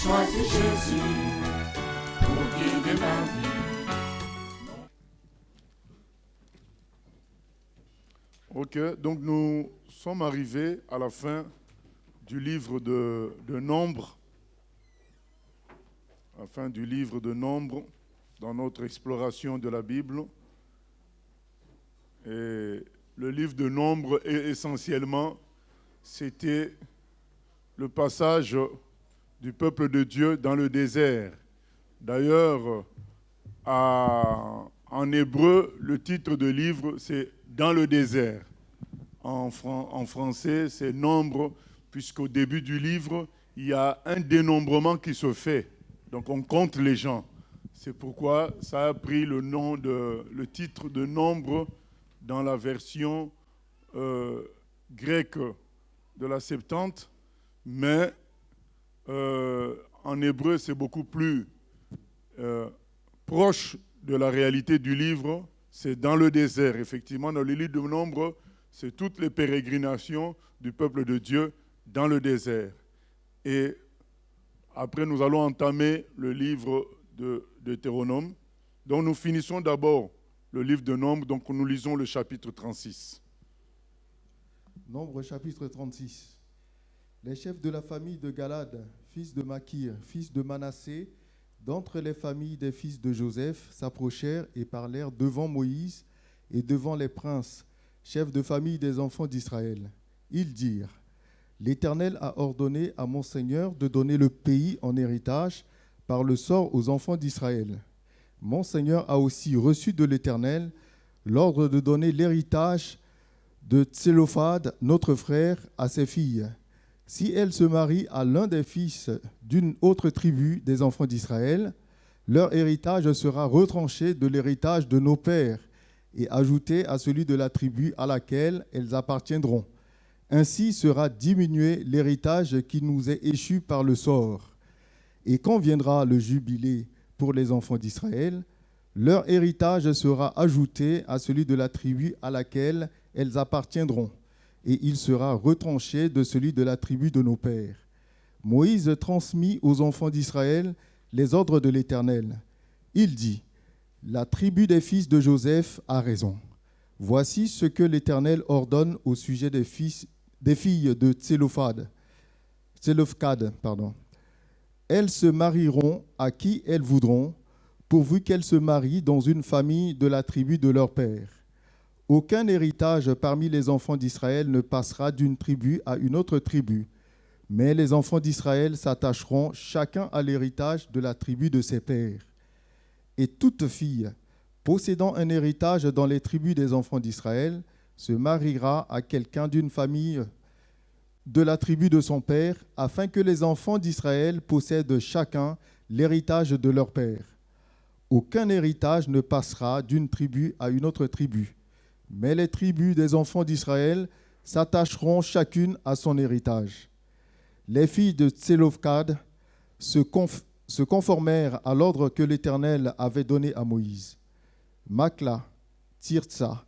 choisi Jésus pour guider ma vie. Ok, donc nous sommes arrivés à la fin du livre de Nombre. À la fin du livre de Nombre, dans notre exploration de la Bible. Et le livre de Nombre, essentiellement, c'était le passage du peuple de Dieu dans le désert. D'ailleurs, en hébreu, le titre de livre, c'est « Dans le désert ». En français, c'est « Nombre », puisqu'au début du livre, il y a un dénombrement qui se fait. Donc, on compte les gens. C'est pourquoi ça a pris le titre de Nombre dans la version grecque de la Septante, mais en hébreu, c'est beaucoup plus proche de la réalité du livre. C'est dans le désert. Effectivement, dans le livre de Nombre, c'est toutes les pérégrinations du peuple de Dieu dans le désert. Et après, nous allons entamer le livre de Deutéronome. Donc, nous finissons d'abord le livre de Nombre. Donc, nous lisons le chapitre 36. Nombre chapitre 36. Les chefs de la famille de Galad, fils de Makir, fils de Manassé, d'entre les familles des fils de Joseph, s'approchèrent et parlèrent devant Moïse et devant les princes, chefs de famille des enfants d'Israël. Ils dirent: L'Éternel a ordonné à mon Seigneur de donner le pays en héritage par le sort aux enfants d'Israël. Mon Seigneur a aussi reçu de l'Éternel l'ordre de donner l'héritage de Tsélophad, notre frère, à ses filles. Si elles se marient à l'un des fils d'une autre tribu des enfants d'Israël, leur héritage sera retranché de l'héritage de nos pères et ajouté à celui de la tribu à laquelle elles appartiendront. Ainsi sera diminué l'héritage qui nous est échu par le sort. Et quand viendra le jubilé pour les enfants d'Israël, leur héritage sera ajouté à celui de la tribu à laquelle elles appartiendront, et il sera retranché de celui de la tribu de nos pères. Moïse transmit aux enfants d'Israël les ordres de l'Éternel. Il dit: La tribu des fils de Joseph a raison. Voici ce que l'Éternel ordonne au sujet des filles de Tsélophad. Elles se marieront à qui elles voudront, pourvu qu'elles se marient dans une famille de la tribu de leur père. Aucun héritage parmi les enfants d'Israël ne passera d'une tribu à une autre tribu, mais les enfants d'Israël s'attacheront chacun à l'héritage de la tribu de ses pères. Et toute fille possédant un héritage dans les tribus des enfants d'Israël se mariera à quelqu'un d'une famille de la tribu de son père, afin que les enfants d'Israël possèdent chacun l'héritage de leur père. Aucun héritage ne passera d'une tribu à une autre tribu, mais les tribus des enfants d'Israël s'attacheront chacune à son héritage. Les filles de Tsélophad se conformèrent à l'ordre que l'Éternel avait donné à Moïse. Makla, Tirtsa,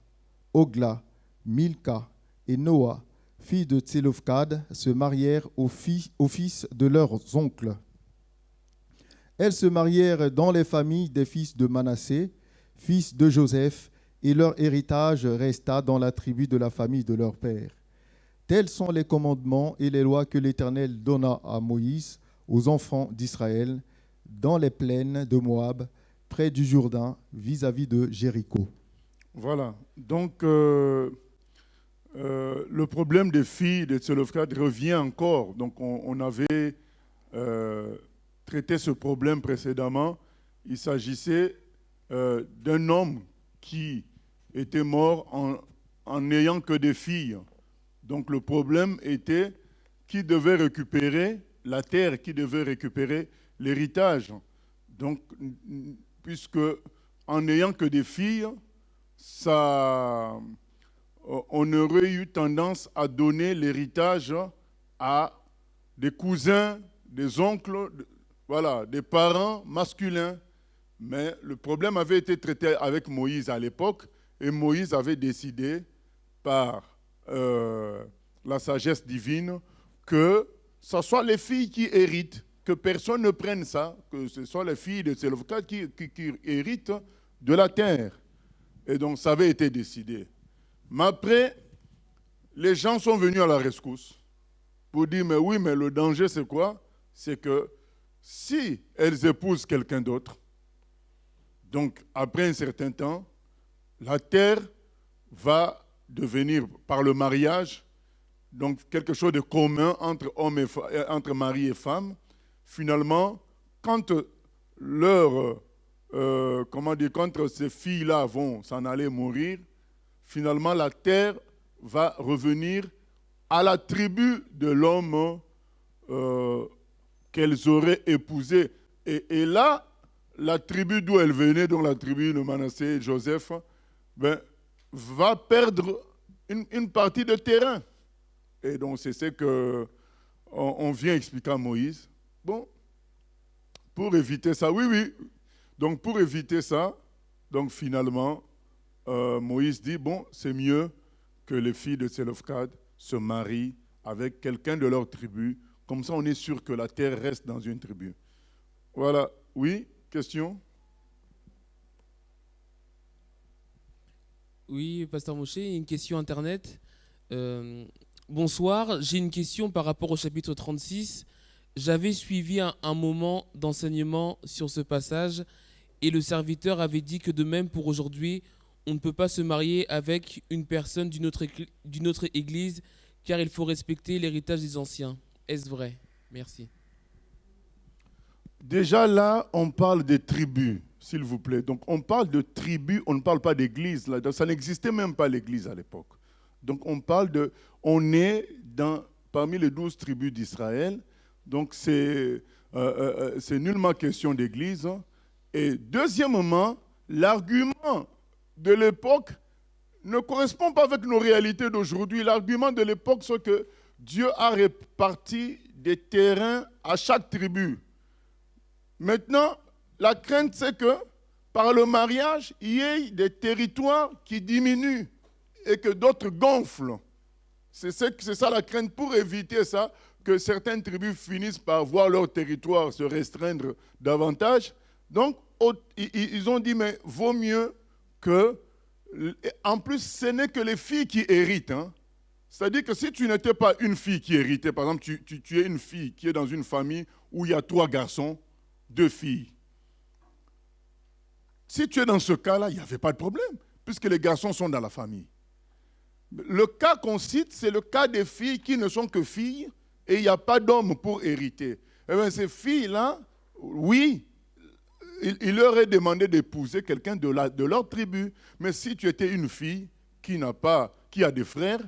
Ogla, Milka et Noa, filles de Tsélophad, se marièrent aux fils de leurs oncles. Elles se marièrent dans les familles des fils de Manassé, fils de Joseph, et leur héritage resta dans la tribu de la famille de leur père. Tels sont les commandements et les lois que l'Éternel donna à Moïse aux enfants d'Israël dans les plaines de Moab, près du Jourdain, vis-à-vis de Jéricho. Voilà. Donc, le problème des filles de Tsélophad revient encore. Donc, on avait traité ce problème précédemment. Il s'agissait d'un homme qui était mort en n'ayant que des filles. Donc, le problème était qui devait récupérer la terre, qui devait récupérer l'héritage. Donc, puisque en n'ayant que des filles, on aurait eu tendance à donner l'héritage à des cousins, des oncles, voilà, des parents masculins. Mais le problème avait été traité avec Moïse à l'époque, et Moïse avait décidé par la sagesse divine que ce soit les filles qui héritent. que personne ne prenne ça, que ce soit les filles de Tselofkhad qui héritent de la terre. Et donc, ça avait été décidé. Mais après, les gens sont venus à la rescousse pour dire, mais oui, mais le danger, c'est quoi? C'est que si elles épousent quelqu'un d'autre, donc après un certain temps, la terre va devenir, par le mariage, donc quelque chose de commun entre hommes et entre mari et femme. Finalement, quand quand ces filles-là vont s'en aller mourir, finalement la terre va revenir à la tribu de l'homme qu'elles auraient épousé. Et là, la tribu d'où elle venait, donc la tribu de Manassé et Joseph, va perdre une partie de terrain. Et donc c'est ce qu'on vient expliquer à Moïse. Bon, pour éviter ça, oui. Donc pour éviter ça, donc finalement, Moïse dit, bon, c'est mieux que les filles de Tselofkhad se marient avec quelqu'un de leur tribu. Comme ça, on est sûr que la terre reste dans une tribu. Voilà. Oui, question? Oui, Pasteur Moshe, une question Internet. Bonsoir, j'ai une question par rapport au chapitre 36. J'avais suivi un moment d'enseignement sur ce passage et le serviteur avait dit que de même pour aujourd'hui, on ne peut pas se marier avec une personne d'une autre église car il faut respecter l'héritage des anciens. Est-ce vrai? Merci. Déjà là, on parle des tribus, s'il vous plaît. Donc on parle de tribus, on ne parle pas d'église. Ça n'existait même pas l'église à l'époque. Donc on est parmi les 12 tribus d'Israël. Donc c'est nullement question d'église. Et deuxièmement, l'argument de l'époque ne correspond pas avec nos réalités d'aujourd'hui. L'argument de l'époque, c'est que Dieu a réparti des terrains à chaque tribu. Maintenant, la crainte, c'est que par le mariage, il y ait des territoires qui diminuent et que d'autres gonflent. C'est ça la crainte. Pour éviter ça, que certaines tribus finissent par voir leur territoire se restreindre davantage. Donc, ils ont dit, mais vaut mieux que... En plus, ce n'est que les filles qui héritent. Hein. C'est-à-dire que si tu n'étais pas une fille qui héritait, par exemple, tu es une fille qui est dans une famille où il y a 3 garçons, 2 filles. Si tu es dans ce cas-là, il n'y avait pas de problème, puisque les garçons sont dans la famille. Le cas qu'on cite, c'est le cas des filles qui ne sont que filles et il n'y a pas d'homme pour hériter. Eh bien, ces filles-là, oui, il leur est demandé d'épouser quelqu'un de leur tribu. Mais si tu étais une fille qui a des frères,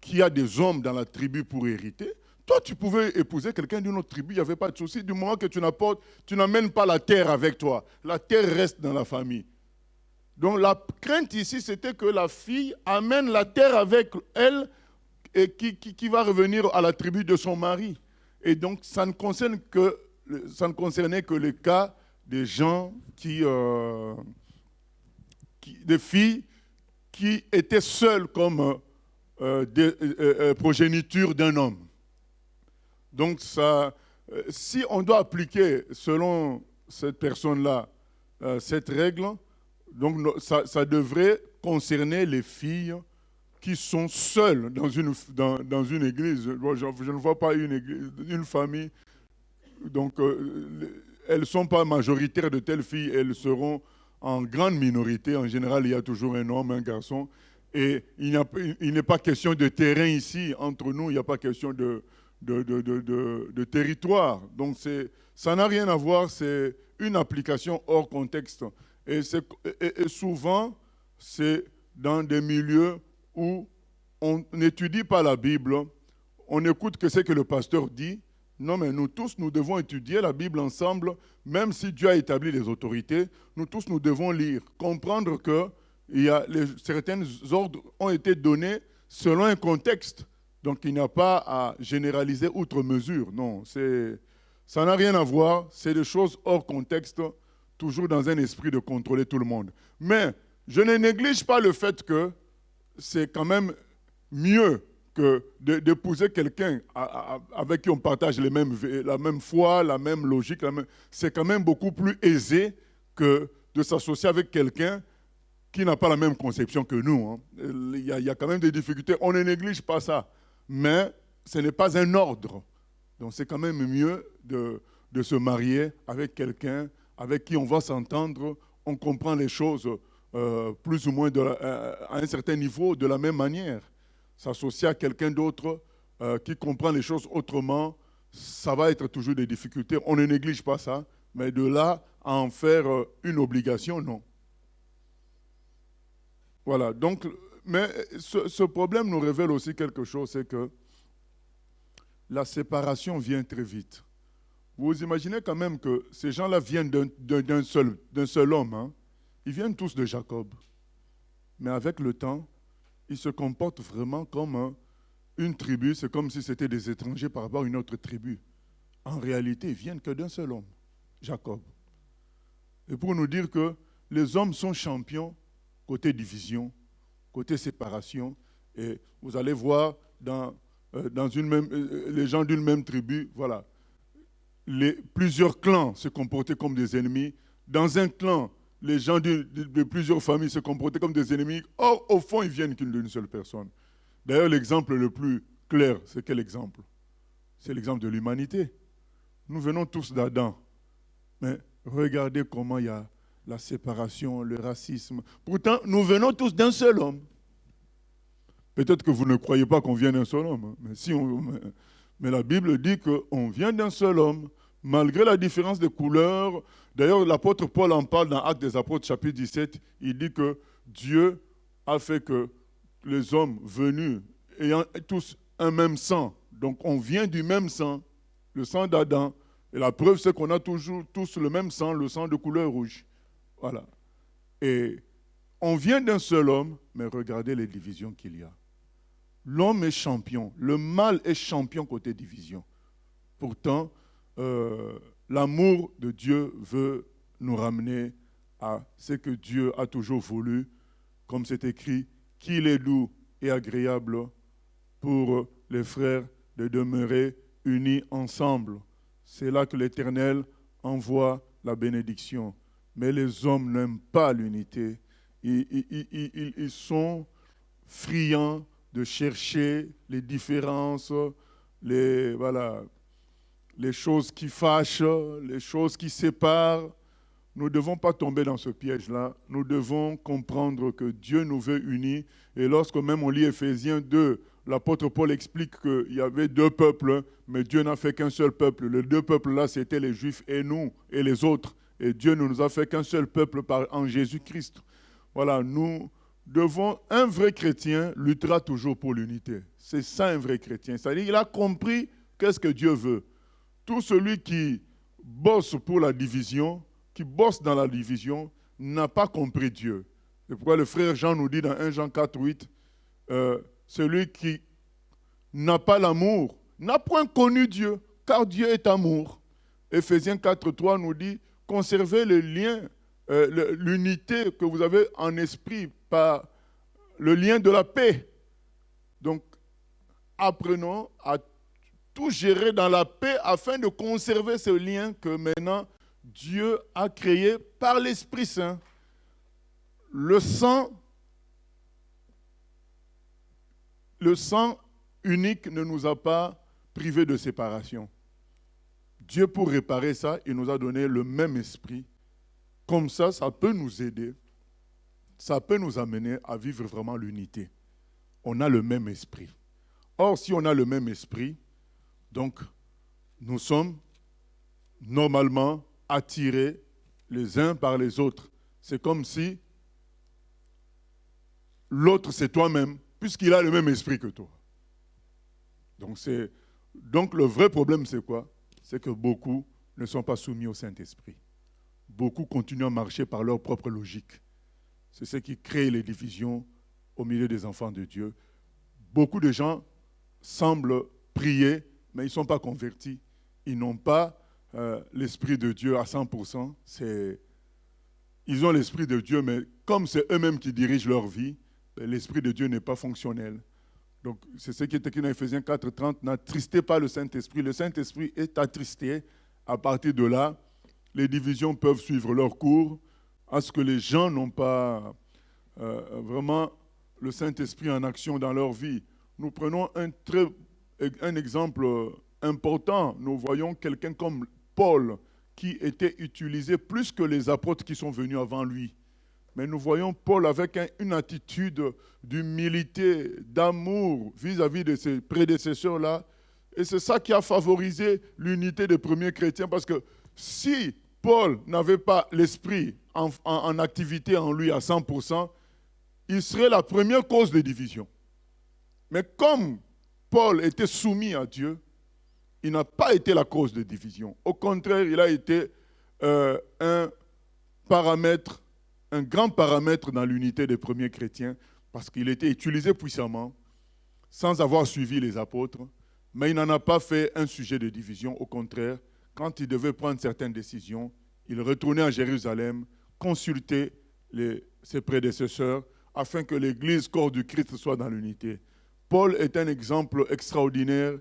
qui a des hommes dans la tribu pour hériter, toi, tu pouvais épouser quelqu'un d'une autre tribu, il n'y avait pas de souci. Du moment que tu n'amènes pas la terre avec toi, la terre reste dans la famille. Donc la crainte ici, c'était que la fille amène la terre avec elle et qui va revenir à la tribu de son mari. Et donc, ça ne concernait que le cas des gens des filles qui étaient seules comme progéniture d'un homme. Donc, si on doit appliquer, selon cette personne-là, cette règle, donc ça devrait concerner les filles qui sont seules dans une église. Je ne vois pas une famille. Donc, elles ne sont pas majoritaires de telles filles, elles seront en grande minorité. En général, il y a toujours un homme, un garçon. Et il n'est pas question de terrain ici, entre nous, il n'y a pas question de territoire. Donc, ça n'a rien à voir, c'est une application hors contexte. Et souvent, c'est dans des milieux où on n'étudie pas la Bible, on écoute que c'est que le pasteur dit. Non, mais nous tous, nous devons étudier la Bible ensemble, même si Dieu a établi les autorités. Nous tous, nous devons lire, comprendre que certains ordres ont été donnés selon un contexte. Donc, il n'y a pas à généraliser outre mesure. Non, ça n'a rien à voir. C'est des choses hors contexte, toujours dans un esprit de contrôler tout le monde. Mais je ne néglige pas le fait que c'est quand même mieux que d'épouser quelqu'un avec qui on partage la même foi, la même logique, c'est quand même beaucoup plus aisé que de s'associer avec quelqu'un qui n'a pas la même conception que nous. Hein. Il y a quand même des difficultés. On ne néglige pas ça. Mais ce n'est pas un ordre. Donc c'est quand même mieux de se marier avec quelqu'un avec qui on va s'entendre, on comprend les choses plus ou moins à un certain niveau de la même manière. S'associer à quelqu'un d'autre qui comprend les choses autrement, ça va être toujours des difficultés. On ne néglige pas ça, mais de là à en faire une obligation, non. Voilà, donc, mais ce problème nous révèle aussi quelque chose, c'est que la séparation vient très vite. Vous imaginez quand même que ces gens-là viennent d'un seul homme. Hein? Ils viennent tous de Jacob. Mais avec le temps, ils se comportent vraiment comme une tribu. C'est comme si c'était des étrangers par rapport à une autre tribu. En réalité, ils viennent que d'un seul homme, Jacob. Et pour nous dire que les hommes sont champions côté division, côté séparation. Et vous allez voir dans les gens d'une même tribu, voilà. Plusieurs clans se comportaient comme des ennemis. Dans un clan, les gens de plusieurs familles se comportaient comme des ennemis. Or, au fond, ils viennent d'une seule personne. D'ailleurs, l'exemple le plus clair, c'est quel exemple? C'est l'exemple de l'humanité. Nous venons tous d'Adam. Mais regardez comment il y a la séparation, le racisme. Pourtant, nous venons tous d'un seul homme. Peut-être que vous ne croyez pas qu'on vient d'un seul homme. Mais la Bible dit qu'on vient d'un seul homme, malgré la différence de couleurs. D'ailleurs, l'apôtre Paul en parle dans Actes des Apôtres, chapitre 17. Il dit que Dieu a fait que les hommes venus ayant tous un même sang. Donc, on vient du même sang, le sang d'Adam. Et la preuve, c'est qu'on a toujours tous le même sang, le sang de couleur rouge. Voilà. Et on vient d'un seul homme, mais regardez les divisions qu'il y a. L'homme est champion, le mal est champion côté division. Pourtant, l'amour de Dieu veut nous ramener à ce que Dieu a toujours voulu, comme c'est écrit, qu'il est doux et agréable pour les frères de demeurer unis ensemble. C'est là que l'Éternel envoie la bénédiction. Mais les hommes n'aiment pas l'unité. Ils sont friands de chercher les différences, les choses qui fâchent, les choses qui séparent. Nous ne devons pas tomber dans ce piège-là. Nous devons comprendre que Dieu nous veut unis. Et lorsque même on lit Éphésiens 2, l'apôtre Paul explique qu'il y avait deux peuples, mais Dieu n'a fait qu'un seul peuple. Les deux peuples-là, c'était les Juifs et nous, et les autres. Et Dieu ne nous a fait qu'un seul peuple en Jésus-Christ. Voilà, un vrai chrétien luttera toujours pour l'unité. C'est ça un vrai chrétien. C'est-à-dire qu'il a compris qu'est-ce que Dieu veut. Tout celui qui bosse pour la division, qui bosse dans la division, n'a pas compris Dieu. C'est pourquoi le frère Jean nous dit dans 1 Jean 4, 8, celui qui n'a pas l'amour n'a point connu Dieu, car Dieu est amour. Éphésiens 4, 3 nous dit, conservez le lien, l'unité que vous avez en esprit par le lien de la paix. Donc, apprenons à tout gérer dans la paix afin de conserver ce lien que maintenant Dieu a créé par l'Esprit Saint. Le sang unique ne nous a pas privés de séparation. Dieu, pour réparer ça, il nous a donné le même esprit. Comme ça, ça peut nous aider. Ça peut nous amener à vivre vraiment l'unité. On a le même esprit. Or, si on a le même esprit, donc, nous sommes normalement attirés les uns par les autres. C'est comme si l'autre, c'est toi-même, puisqu'il a le même esprit que toi. Donc le vrai problème, c'est quoi? C'est que beaucoup ne sont pas soumis au Saint-Esprit. Beaucoup continuent à marcher par leur propre logique. C'est ce qui crée les divisions au milieu des enfants de Dieu. Beaucoup de gens semblent prier, mais ils ne sont pas convertis. Ils n'ont pas l'Esprit de Dieu à 100%. Ils ont l'Esprit de Dieu, mais comme c'est eux-mêmes qui dirigent leur vie, l'Esprit de Dieu n'est pas fonctionnel. Donc, c'est ce qui est écrit dans Éphésiens 4:30. N'attristez pas le Saint-Esprit. Le Saint-Esprit est attristé. À partir de là, les divisions peuvent suivre leur cours, à ce que les gens n'ont pas vraiment le Saint-Esprit en action dans leur vie. Nous prenons un exemple important. Nous voyons quelqu'un comme Paul, qui était utilisé plus que les apôtres qui sont venus avant lui. Mais nous voyons Paul avec une attitude d'humilité, d'amour vis-à-vis de ses prédécesseurs-là. Et c'est ça qui a favorisé l'unité des premiers chrétiens. Parce que si Paul n'avait pas l'esprit en activité en lui à 100%, il serait la première cause de division. Mais comme Paul était soumis à Dieu, il n'a pas été la cause de division. Au contraire, il a été un grand paramètre dans l'unité des premiers chrétiens, parce qu'il était utilisé puissamment, sans avoir suivi les apôtres, mais il n'en a pas fait un sujet de division. Au contraire, quand il devait prendre certaines décisions, il retournait à Jérusalem, consulter ses prédécesseurs, afin que l'Église, corps du Christ, soit dans l'unité. Paul est un exemple extraordinaire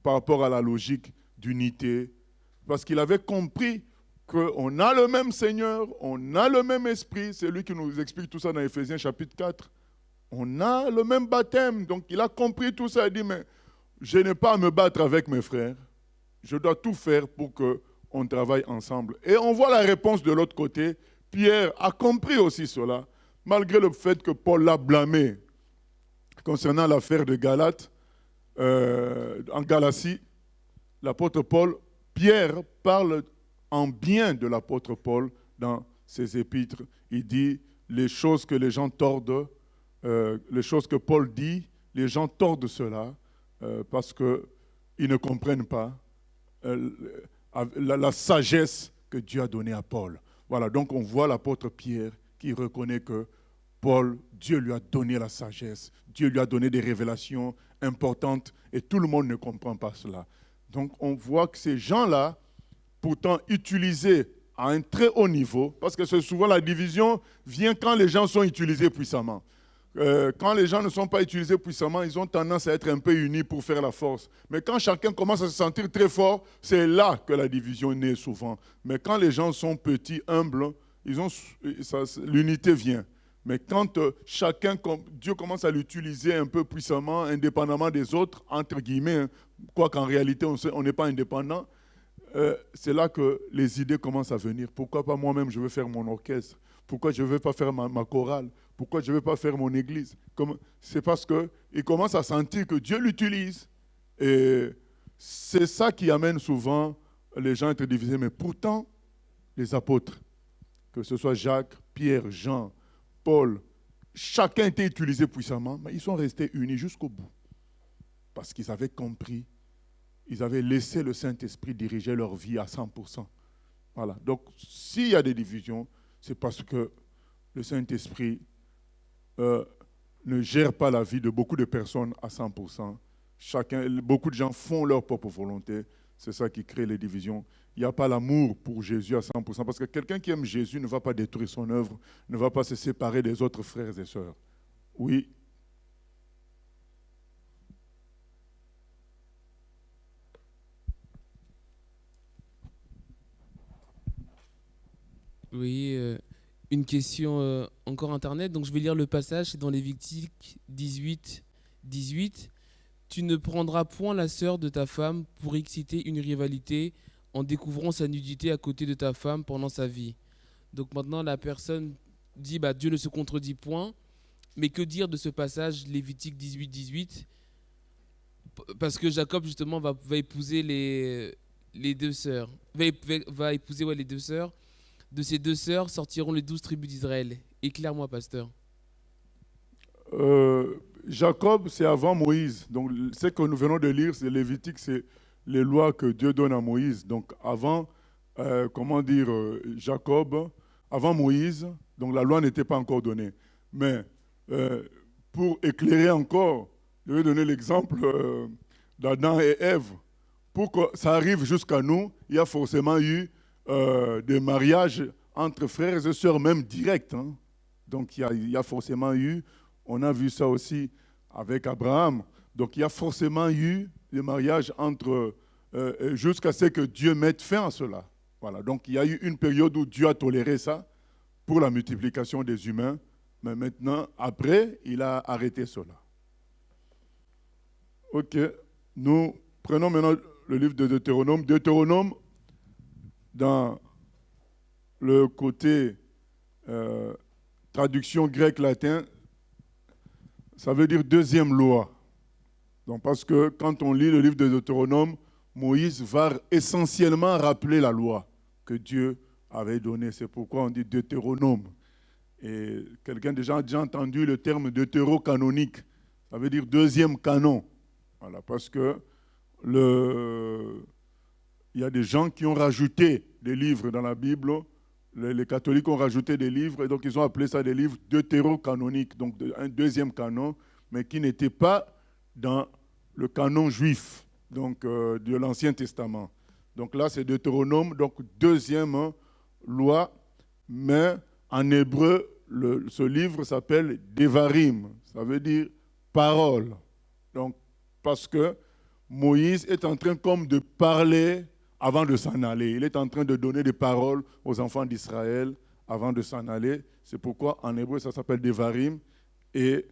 par rapport à la logique d'unité, parce qu'il avait compris qu'on a le même Seigneur, on a le même Esprit. C'est lui qui nous explique tout ça dans Éphésiens chapitre 4. On a le même baptême. Donc il a compris tout ça. Il dit, mais je n'ai pas à me battre avec mes frères. Je dois tout faire pour qu'on travaille ensemble. Et on voit la réponse de l'autre côté. Pierre a compris aussi cela, malgré le fait que Paul l'a blâmé concernant l'affaire de Galate. En Galatie, l'apôtre Paul, Pierre parle en bien de l'apôtre Paul dans ses épîtres. Il dit les choses que les gens tordent, les choses que Paul dit, les gens tordent cela parce qu'ils ne comprennent pas la sagesse que Dieu a donnée à Paul. Voilà, donc on voit l'apôtre Pierre qui reconnaît que Paul, Dieu lui a donné la sagesse, Dieu lui a donné des révélations importantes et tout le monde ne comprend pas cela. Donc on voit que ces gens-là, pourtant utilisés à un très haut niveau, parce que c'est souvent la division vient quand les gens sont utilisés puissamment. Quand les gens ne sont pas utilisés puissamment, ils ont tendance à être un peu unis pour faire la force. Mais quand chacun commence à se sentir très fort, c'est là que la division naît souvent. Mais quand les gens sont petits, humbles, l'unité vient. Mais quand Dieu commence à l'utiliser un peu puissamment, indépendamment des autres, entre guillemets, quoi qu'en réalité on n'est pas indépendant, c'est là que les idées commencent à venir. Pourquoi pas moi-même je veux faire mon orchestre? Pourquoi je ne veux pas faire ma chorale? Pourquoi je ne veux pas faire mon église? C'est parce qu'il commence à sentir que Dieu l'utilise. Et c'est ça qui amène souvent les gens à être divisés. Mais pourtant, les apôtres, que ce soit Jacques, Pierre, Jean, Paul, chacun était utilisé puissamment, mais ils sont restés unis jusqu'au bout. Parce qu'ils avaient compris, ils avaient laissé le Saint-Esprit diriger leur vie à 100%. Voilà. Donc, s'il y a des divisions, c'est parce que le Saint-Esprit ne gère pas la vie de beaucoup de personnes à 100%. Beaucoup de gens font leur propre volonté. C'est ça qui crée les divisions. Il n'y a pas l'amour pour Jésus à 100%. Parce que quelqu'un qui aime Jésus ne va pas détruire son œuvre, ne va pas se séparer des autres frères et sœurs. Oui. Oui, une question encore Internet. Donc je vais lire le passage, c'est dans Lévitique 18, 18. Tu ne prendras point la sœur de ta femme pour exciter une rivalité en découvrant sa nudité à côté de ta femme pendant sa vie. Donc maintenant la personne dit Dieu ne se contredit point. Mais que dire de ce passage Lévitique 18, 18? Parce que Jacob justement va épouser les deux sœurs. Va épouser les deux sœurs. De ces deux sœurs sortiront les 12 tribus d'Israël. Éclaire-moi, pasteur. Jacob, c'est avant Moïse. Donc, ce que nous venons de lire, c'est Lévitique, c'est les lois que Dieu donne à Moïse. Donc, avant, Jacob, avant Moïse, donc la loi n'était pas encore donnée. Mais pour éclairer encore, je vais donner l'exemple d'Adam et Ève. Pour que ça arrive jusqu'à nous, il y a forcément eu des mariages entre frères et sœurs, même directs. Hein. Donc il y a forcément eu, on a vu ça aussi avec Abraham. Donc il y a forcément eu le mariage entre jusqu'à ce que Dieu mette fin à cela. Voilà. Donc il y a eu une période où Dieu a toléré ça pour la multiplication des humains, mais maintenant, après, il a arrêté cela. Ok, nous prenons maintenant le livre de Deutéronome. Deutéronome, dans le côté traduction grec-latin, ça veut dire deuxième loi. Donc, parce que quand on lit le livre de Deutéronome, Moïse va essentiellement rappeler la loi que Dieu avait donnée. C'est pourquoi on dit Deutéronome. Et quelqu'un a déjà entendu le terme deutérocanonique. Ça veut dire deuxième canon. Voilà, parce que il y a des gens qui ont rajouté des livres dans la Bible. Les catholiques ont rajouté des livres, et donc ils ont appelé ça des livres deutérocanoniques, donc un deuxième canon, mais qui n'était pas dans le canon juif, donc de l'Ancien Testament. Donc là, c'est Deutéronome, donc deuxième loi, mais en hébreu, ce livre s'appelle Devarim, ça veut dire parole. Donc, parce que Moïse est en train comme de parler avant de s'en aller. Il est en train de donner des paroles aux enfants d'Israël avant de s'en aller. C'est pourquoi en hébreu, ça s'appelle Devarim. Et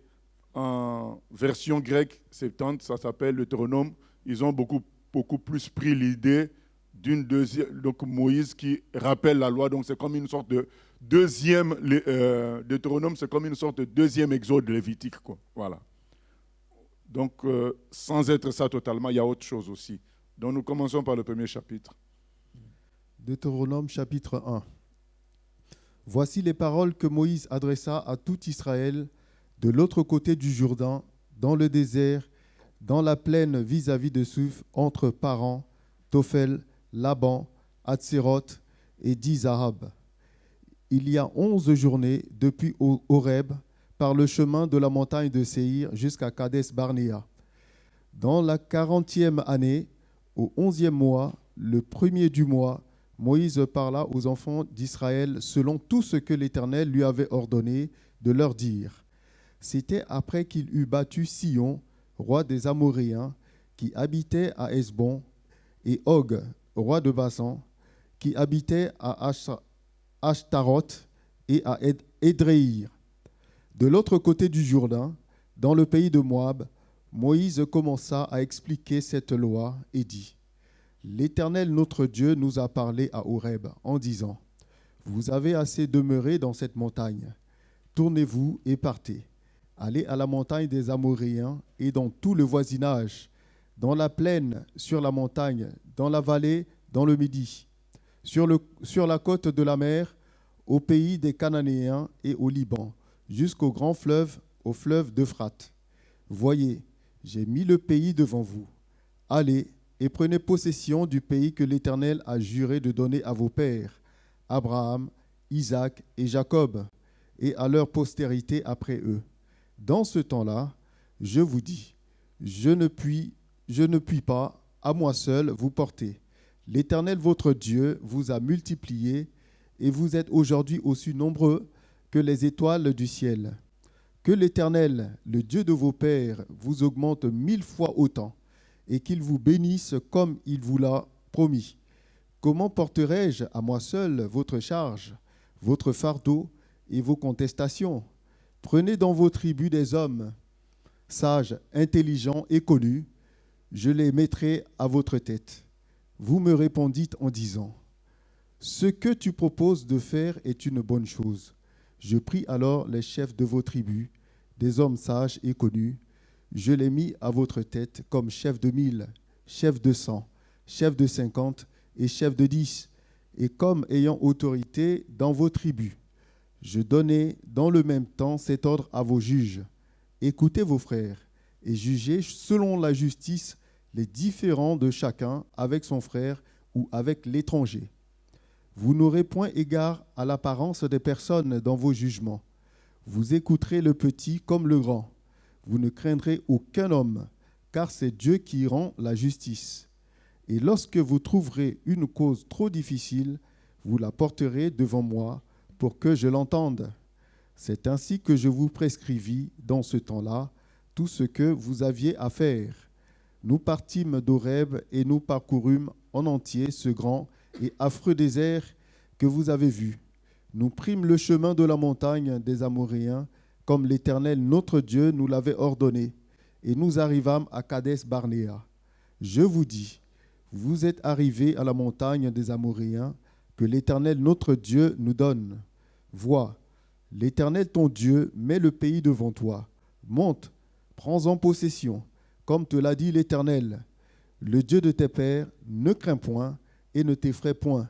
en version grecque, Septante, ça s'appelle Deutéronome. Ils ont beaucoup plus pris l'idée d'une deuxième, donc Moïse qui rappelle la loi. Donc c'est comme une sorte de deuxième, Deutéronome, c'est comme une sorte de deuxième exode lévitique, quoi. Voilà. Donc, sans être ça totalement, il y a autre chose aussi. Donc, nous commençons par le premier chapitre. Deutéronome chapitre 1. Voici les paroles que Moïse adressa à tout Israël de l'autre côté du Jourdain, dans le désert, dans la plaine vis-à-vis de Souf, entre Paran, Tophel, Laban, Hatséroth et Dizahab. Il y a 11 journées depuis Horeb, par le chemin de la montagne de Séhir jusqu'à Kades Barnéa. Dans la 40e année, au 11e mois, le premier du mois, Moïse parla aux enfants d'Israël selon tout ce que l'Éternel lui avait ordonné de leur dire. C'était après qu'il eut battu Sihon, roi des Amoréens, qui habitait à Hesbon, et Og, roi de Basan, qui habitait à Ashtaroth et à Édréhir. De l'autre côté du Jourdain, dans le pays de Moab, Moïse commença à expliquer cette loi et dit : L'Éternel notre Dieu nous a parlé à Horeb en disant : Vous avez assez demeuré dans cette montagne. Tournez-vous et partez. Allez à la montagne des Amoréens et dans tout le voisinage, dans la plaine, sur la montagne, dans la vallée, dans le Midi, sur la côte de la mer, au pays des Cananéens et au Liban, jusqu'au grand fleuve, au fleuve d'Euphrate. Voyez, j'ai mis le pays devant vous. Allez et prenez possession du pays que l'Éternel a juré de donner à vos pères, Abraham, Isaac et Jacob, et à leur postérité après eux. Dans ce temps-là, je vous dis, je ne puis pas, à moi seul, vous porter. L'Éternel votre Dieu vous a multiplié, et vous êtes aujourd'hui aussi nombreux que les étoiles du ciel. Que l'Éternel, le Dieu de vos pères, vous augmente 1000 fois autant, et qu'il vous bénisse comme il vous l'a promis. Comment porterai-je à moi seul votre charge, votre fardeau et vos contestations ? Prenez dans vos tribus des hommes sages, intelligents et connus, je les mettrai à votre tête. Vous me répondîtes en disant : Ce que tu proposes de faire est une bonne chose. Je pris alors les chefs de vos tribus, des hommes sages et connus. Je les mis à votre tête comme chefs de 1000, chefs de 100, chefs de 50 et chefs de 10, et comme ayant autorité dans vos tribus. Je donnai dans le même temps cet ordre à vos juges. Écoutez vos frères et jugez selon la justice les différends de chacun avec son frère ou avec l'étranger. Vous n'aurez point égard à l'apparence des personnes dans vos jugements. Vous écouterez le petit comme le grand. Vous ne craindrez aucun homme, car c'est Dieu qui rend la justice. Et lorsque vous trouverez une cause trop difficile, vous la porterez devant moi pour que je l'entende. C'est ainsi que je vous prescrivis dans ce temps-là tout ce que vous aviez à faire. Nous partîmes d'Horeb et nous parcourûmes en entier ce grand et affreux désert que vous avez vu. Nous prîmes le chemin de la montagne des Amoréens, comme l'Éternel notre Dieu nous l'avait ordonné, et nous arrivâmes à Kadès Barnéa. Je vous dis, vous êtes arrivés à la montagne des Amoréens, que l'Éternel notre Dieu nous donne. Vois, l'Éternel ton Dieu met le pays devant toi. Monte, prends-en possession, comme te l'a dit l'Éternel. Le Dieu de tes pères ne craint point et ne t'effraie point.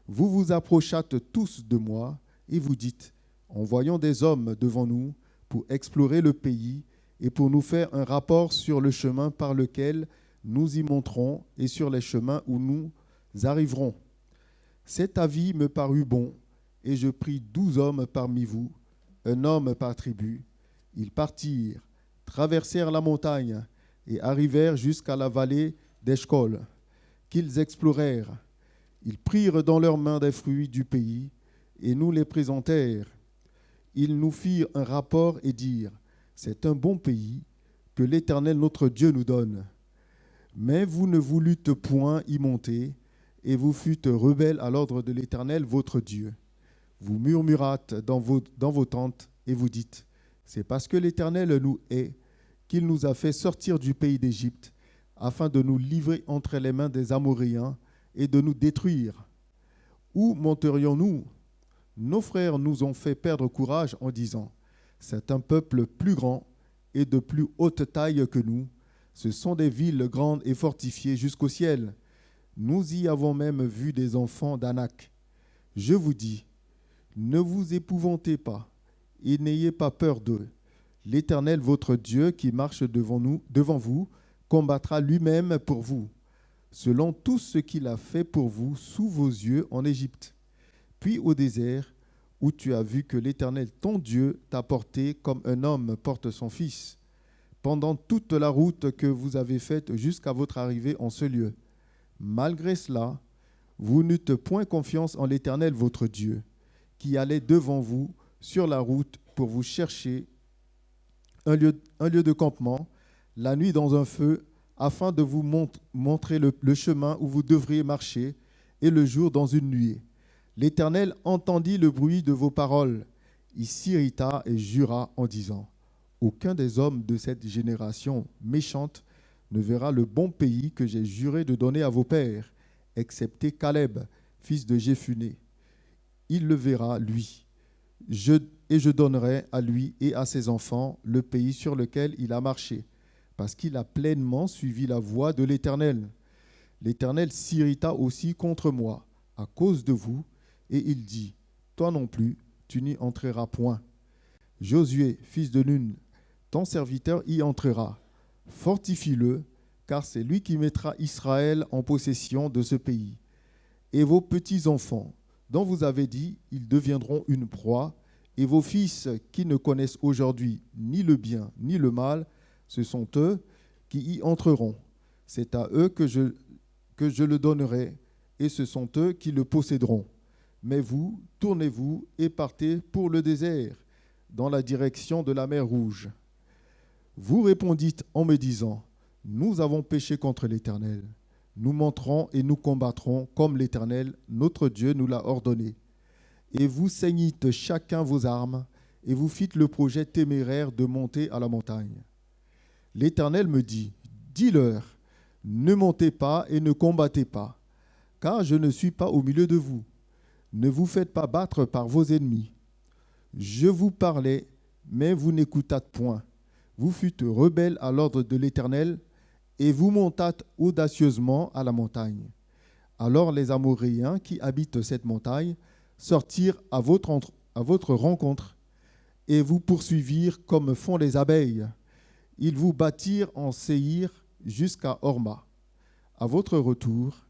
Vous vous approchâtes tous de moi et vous dites, envoyons des hommes devant nous pour explorer le pays et pour nous faire un rapport sur le chemin par lequel nous y monterons et sur les chemins où nous arriverons. Cet avis me parut bon, et je pris 12 hommes parmi vous, un homme par tribu. Ils partirent, traversèrent la montagne et arrivèrent jusqu'à la vallée d'Eshcol, qu'ils explorèrent. Ils prirent dans leurs mains des fruits du pays et nous les présentèrent. Ils nous firent un rapport et dirent, c'est un bon pays que l'Éternel notre Dieu nous donne. Mais vous ne voulûtes point y monter, et vous fûtes rebelles à l'ordre de l'Éternel votre Dieu. Vous murmurâtes dans vos tentes, et vous dites, c'est parce que l'Éternel nous hait, qu'il nous a fait sortir du pays d'Égypte, afin de nous livrer entre les mains des Amoréens et de nous détruire. Où monterions-nous? Nos frères nous ont fait perdre courage en disant, c'est un peuple plus grand et de plus haute taille que nous. Ce sont des villes grandes et fortifiées jusqu'au ciel. Nous y avons même vu des enfants d'Anak. Je vous dis, ne vous épouvantez pas et n'ayez pas peur d'eux. L'Éternel, votre Dieu, qui marche devant vous, combattra lui-même pour vous, selon tout ce qu'il a fait pour vous sous vos yeux en Égypte. Puis au désert, où tu as vu que l'Éternel, ton Dieu, t'a porté comme un homme porte son fils, pendant toute la route que vous avez faite jusqu'à votre arrivée en ce lieu. Malgré cela, vous n'eûtes point confiance en l'Éternel, votre Dieu, qui allait devant vous sur la route pour vous chercher un lieu de campement, la nuit dans un feu, afin de vous montrer le chemin où vous devriez marcher, et le jour dans une nuée. L'Éternel entendit le bruit de vos paroles. Il s'irrita et jura en disant, aucun des hommes de cette génération méchante ne verra le bon pays que j'ai juré de donner à vos pères, excepté Caleb, fils de Jéphuné. Il le verra, lui, et je donnerai à lui et à ses enfants le pays sur lequel il a marché, parce qu'il a pleinement suivi la voie de l'Éternel. L'Éternel s'irrita aussi contre moi, à cause de vous, et il dit, toi non plus, tu n'y entreras point. Josué, fils de Nun, ton serviteur y entrera. Fortifie-le, car c'est lui qui mettra Israël en possession de ce pays. Et vos petits-enfants, dont vous avez dit, ils deviendront une proie, et vos fils qui ne connaissent aujourd'hui ni le bien ni le mal, ce sont eux qui y entreront. C'est à eux que je le donnerai, et ce sont eux qui le posséderont. Mais vous, tournez-vous et partez pour le désert, dans la direction de la mer Rouge. Vous répondîtes en me disant, nous avons péché contre l'Éternel. Nous monterons et nous combattrons comme l'Éternel, notre Dieu, nous l'a ordonné. Et vous ceignîtes chacun vos armes, et vous fîtes le projet téméraire de monter à la montagne. L'Éternel me dit, dis-leur, ne montez pas et ne combattez pas, car je ne suis pas au milieu de vous. Ne vous faites pas battre par vos ennemis. Je vous parlais, mais vous n'écoutâtes point. Vous fûtes rebelles à l'ordre de l'Éternel, et vous montâtes audacieusement à la montagne. Alors les Amoréens qui habitent cette montagne sortirent à votre rencontre, et vous poursuivirent comme font les abeilles. Ils vous battirent en Séhir jusqu'à Horma. À votre retour,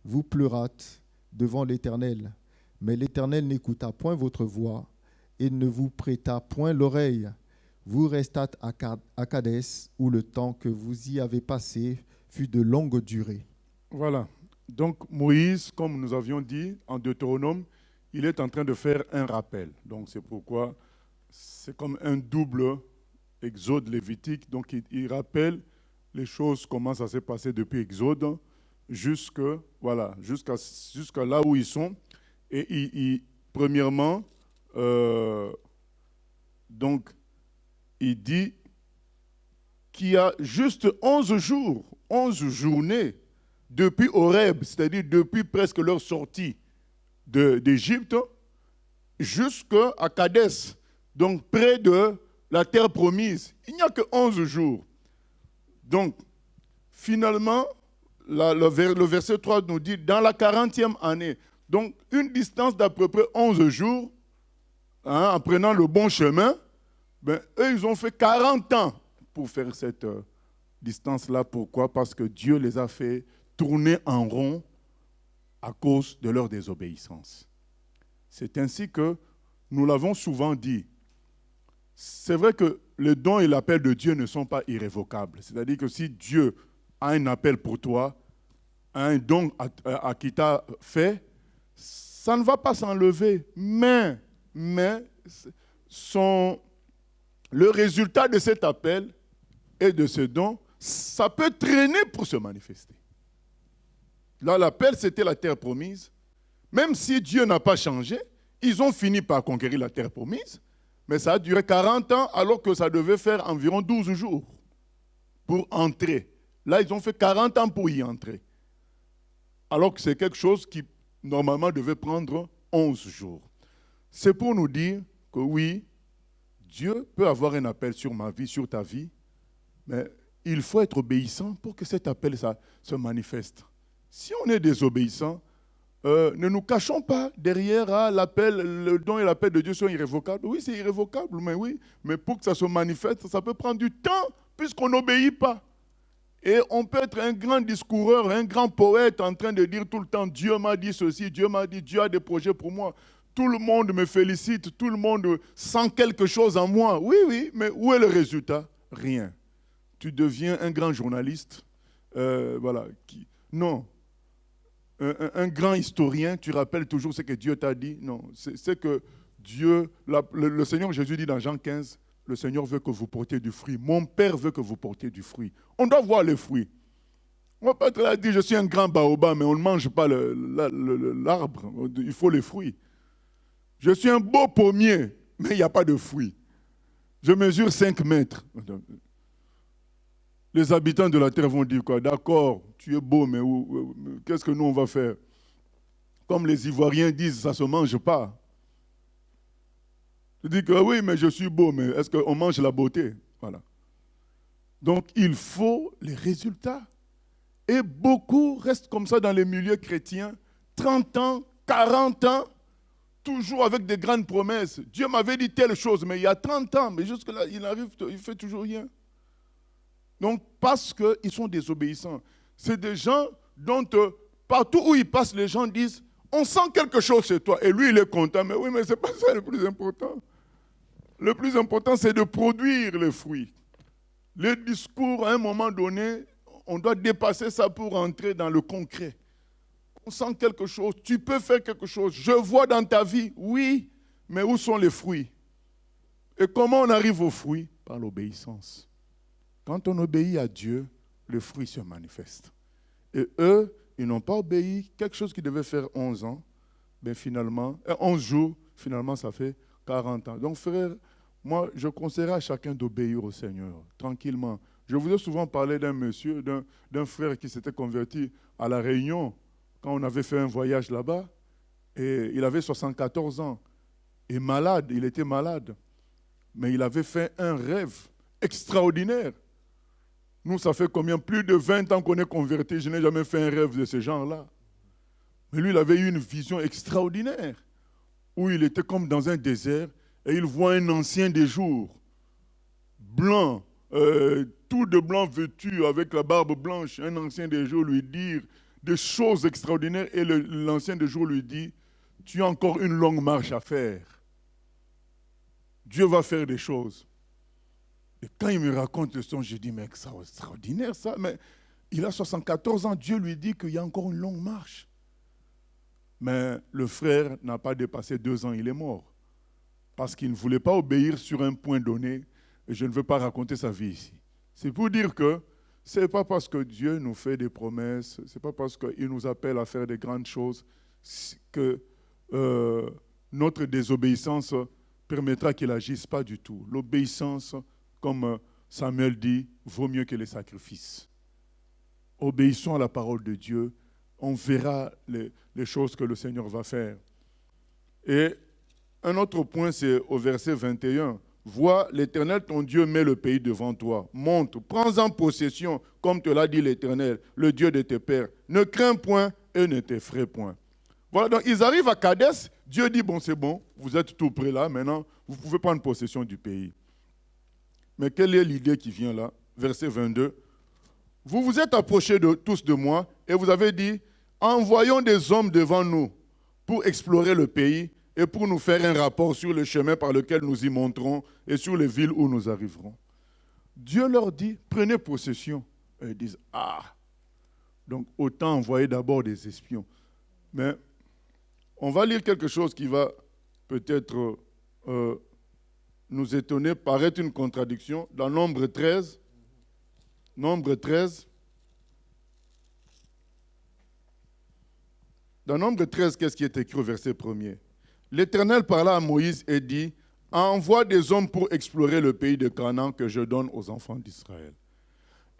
vous pleurâtes devant l'Éternel, mais l'Éternel n'écouta point votre voix et ne vous prêta point l'oreille. Vous restâtes à Kadès, où le temps que vous y avez passé fut de longue durée. Voilà. Donc Moïse, comme nous avions dit en Deutéronome, il est en train de faire un rappel. Donc c'est pourquoi c'est comme un double Exode, Lévitique. Donc, il rappelle les choses, comment ça s'est passé depuis Exode, jusqu'à là où ils sont. Et premièrement, donc, il dit qu'il y a juste 11 jours, 11 journées depuis Horeb, c'est-à-dire depuis presque leur sortie d'Égypte, jusqu'à Kadès, donc près de la terre promise. Il n'y a que 11 jours. Donc, finalement, le verset 3 nous dit, dans la 40e année, donc une distance d'à peu près 11 jours, en prenant le bon chemin, ben, eux, ils ont fait 40 ans pour faire cette distance-là. Pourquoi? Parce que Dieu les a fait tourner en rond à cause de leur désobéissance. C'est ainsi que nous l'avons souvent dit. C'est vrai que les dons et l'appel de Dieu ne sont pas irrévocables. C'est-à-dire que si Dieu a un appel pour toi, un don à qui t'a fait, ça ne va pas s'enlever. Mais le résultat de cet appel et de ce don, ça peut traîner pour se manifester. Là, l'appel, c'était la terre promise. Même si Dieu n'a pas changé, ils ont fini par conquérir la terre promise, mais ça a duré 40 ans alors que ça devait faire environ 12 jours pour entrer. Là, ils ont fait 40 ans pour y entrer. Alors que c'est quelque chose qui, normalement, devait prendre 11 jours. C'est pour nous dire que oui, Dieu peut avoir un appel sur ma vie, sur ta vie, mais il faut être obéissant pour que cet appel se manifeste. Si on est désobéissant, ne nous cachons pas derrière l'appel, le don et l'appel de Dieu sont irrévocables. Oui, c'est irrévocable, mais pour que ça se manifeste, ça peut prendre du temps puisqu'on n'obéit pas. Et on peut être un grand discoureur, un grand poète en train de dire tout le temps, Dieu m'a dit ceci, Dieu m'a dit, Dieu a des projets pour moi. Tout le monde me félicite, tout le monde sent quelque chose en moi. Oui, mais où est le résultat? Rien. Tu deviens un grand journaliste. Non. Un grand historien, tu rappelles toujours ce que Dieu t'a dit? Non, c'est que Dieu, le Seigneur Jésus dit dans Jean 15, le Seigneur veut que vous portiez du fruit. Mon Père veut que vous portiez du fruit. On doit voir les fruits. On ne va pas être là et dire, je suis un grand baobab, mais on ne mange pas l'arbre. Il faut les fruits. Je suis un beau pommier, mais il n'y a pas de fruits. Je mesure 5 mètres. Les habitants de la terre vont dire quoi? D'accord, tu es beau, mais qu'est-ce que nous on va faire? Comme les Ivoiriens disent, ça ne se mange pas. Je dis que oui, mais je suis beau, mais est-ce qu'on mange la beauté? Voilà. Donc il faut les résultats. Et beaucoup restent comme ça dans les milieux chrétiens, 30 ans, 40 ans, toujours avec des grandes promesses. Dieu m'avait dit telle chose, mais il y a 30 ans, mais jusque-là, il ne fait toujours rien. Donc, parce qu'ils sont désobéissants. C'est des gens dont, partout où ils passent, les gens disent, on sent quelque chose chez toi. Et lui, il est content. Mais oui, mais ce n'est pas ça le plus important. Le plus important, c'est de produire les fruits. Les discours, à un moment donné, on doit dépasser ça pour entrer dans le concret. On sent quelque chose, tu peux faire quelque chose. Je vois dans ta vie, oui, mais où sont les fruits? Et comment on arrive aux fruits? Par l'obéissance. Quand on obéit à Dieu, le fruit se manifeste. Et eux, ils n'ont pas obéi, quelque chose qui devait faire 11 ans, ben finalement, 11 jours, finalement ça fait 40 ans. Donc frère, moi je conseillerais à chacun d'obéir au Seigneur, tranquillement. Je vous ai souvent parlé d'un monsieur, d'un frère qui s'était converti à La Réunion, quand on avait fait un voyage là-bas, et il avait 74 ans, et malade, il était malade, mais il avait fait un rêve extraordinaire. Nous, ça fait combien? Plus de 20 ans qu'on est convertis. Je n'ai jamais fait un rêve de ce genre-là. Mais lui, il avait eu une vision extraordinaire où il était comme dans un désert et il voit un ancien des jours, blanc, tout de blanc vêtu avec la barbe blanche. Un ancien des jours lui dire des choses extraordinaires et l'ancien des jours lui dit, tu as encore une longue marche à faire. Dieu va faire des choses. Et quand il me raconte le son, je dis, mais c'est extraordinaire ça. Mais il a 74 ans, Dieu lui dit qu'il y a encore une longue marche. Mais le frère n'a pas dépassé 2 ans, il est mort. Parce qu'il ne voulait pas obéir sur un point donné. Et je ne veux pas raconter sa vie ici. C'est pour dire que ce n'est pas parce que Dieu nous fait des promesses, ce n'est pas parce qu'il nous appelle à faire des grandes choses que notre désobéissance permettra qu'il n'agisse pas du tout. L'obéissance, comme Samuel dit, vaut mieux que les sacrifices. Obéissons à la parole de Dieu, on verra les choses que le Seigneur va faire. Et un autre point, c'est au verset 21. Vois, l'Éternel, ton Dieu, met le pays devant toi. Monte, prends-en possession, comme te l'a dit l'Éternel, le Dieu de tes pères. Ne crains point et ne t'effraie point. Voilà, donc ils arrivent à Kadès. Dieu dit, bon, c'est bon, vous êtes tout près là, maintenant, vous pouvez prendre possession du pays. Mais quelle est l'idée qui vient là? Verset 22. Vous vous êtes approchés tous de moi et vous avez dit, envoyons des hommes devant nous pour explorer le pays et pour nous faire un rapport sur le chemin par lequel nous y monterons et sur les villes où nous arriverons. Dieu leur dit, prenez possession. Et ils disent, ah, donc autant envoyer d'abord des espions. Mais on va lire quelque chose qui va peut-être nous étonner, paraître une contradiction. Dans Nombre 13, Nombre 13. Dans Nombre 13, qu'est-ce qui est écrit au verset 1er? L'Éternel parla à Moïse et dit, envoie des hommes pour explorer le pays de Canaan que je donne aux enfants d'Israël.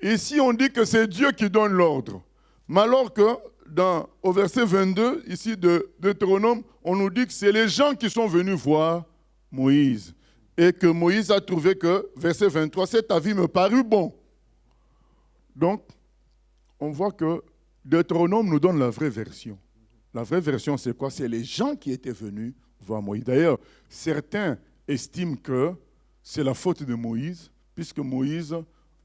Ici, on dit que c'est Dieu qui donne l'ordre. Mais alors que au verset 22, ici de Deutéronome, on nous dit que c'est les gens qui sont venus voir Moïse. Et que Moïse a trouvé que, verset 23, cet avis me parut bon. Donc, on voit que Deutéronome nous donne la vraie version. La vraie version, c'est quoi? C'est les gens qui étaient venus voir Moïse. D'ailleurs, certains estiment que c'est la faute de Moïse, puisque Moïse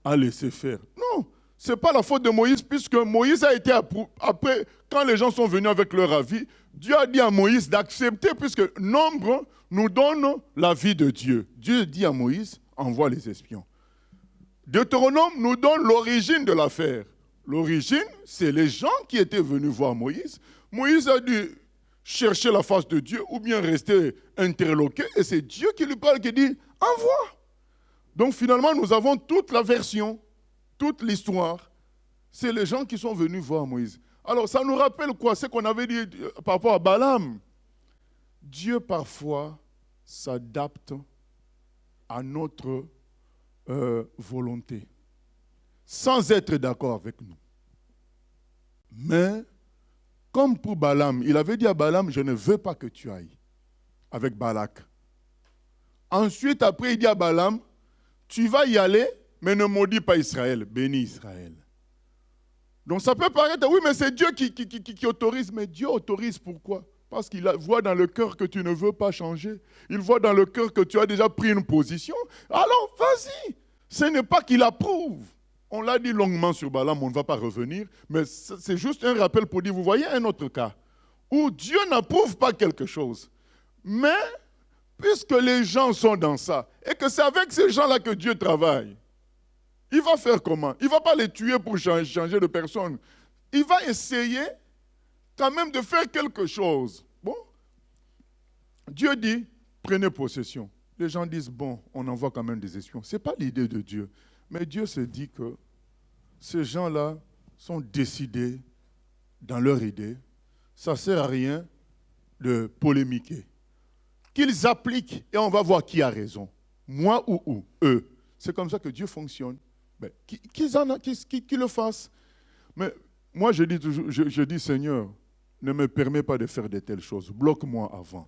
a laissé faire. Non, ce n'est pas la faute de Moïse, puisque Moïse a été après, quand les gens sont venus avec leur avis, Dieu a dit à Moïse d'accepter, puisque Nombre nous donne l'avis de Dieu. Dieu dit à Moïse, envoie les espions. Deutéronome nous donne l'origine de l'affaire. L'origine, c'est les gens qui étaient venus voir Moïse. Moïse a dû chercher la face de Dieu ou bien rester interloqué. Et c'est Dieu qui lui parle, qui dit, envoie. Donc finalement, nous avons toute la version, toute l'histoire. C'est les gens qui sont venus voir Moïse. Alors ça nous rappelle quoi? Ce qu'on avait dit par rapport à Balaam. Dieu parfois s'adapte à notre volonté, sans être d'accord avec nous. Mais, comme pour Balaam, il avait dit à Balaam, je ne veux pas que tu ailles avec Balak. Ensuite, après, il dit à Balaam, tu vas y aller, mais ne maudis pas Israël, bénis Israël. Donc ça peut paraître, oui, mais c'est Dieu qui autorise. Mais Dieu autorise pourquoi? Parce qu'il voit dans le cœur que tu ne veux pas changer. Il voit dans le cœur que tu as déjà pris une position. Alors, vas-y. Ce n'est pas qu'il approuve. On l'a dit longuement sur Balaam, on ne va pas revenir. Mais c'est juste un rappel pour dire, vous voyez un autre cas où Dieu n'approuve pas quelque chose. Mais, puisque les gens sont dans ça, et que c'est avec ces gens-là que Dieu travaille, il va faire comment? Il ne va pas les tuer pour changer de personne. Il va essayer quand même de faire quelque chose. Bon, Dieu dit, prenez possession. Les gens disent, bon, on envoie quand même des espions. Ce n'est pas l'idée de Dieu. Mais Dieu se dit que ces gens-là sont décidés dans leur idée. Ça ne sert à rien de polémiquer. Qu'ils appliquent et on va voir qui a raison. Moi ou eux. C'est comme ça que Dieu fonctionne. Mais qu'ils le fassent. Mais moi, je dis toujours, je dis, Seigneur, ne me permets pas de faire de telles choses. Bloque-moi avant.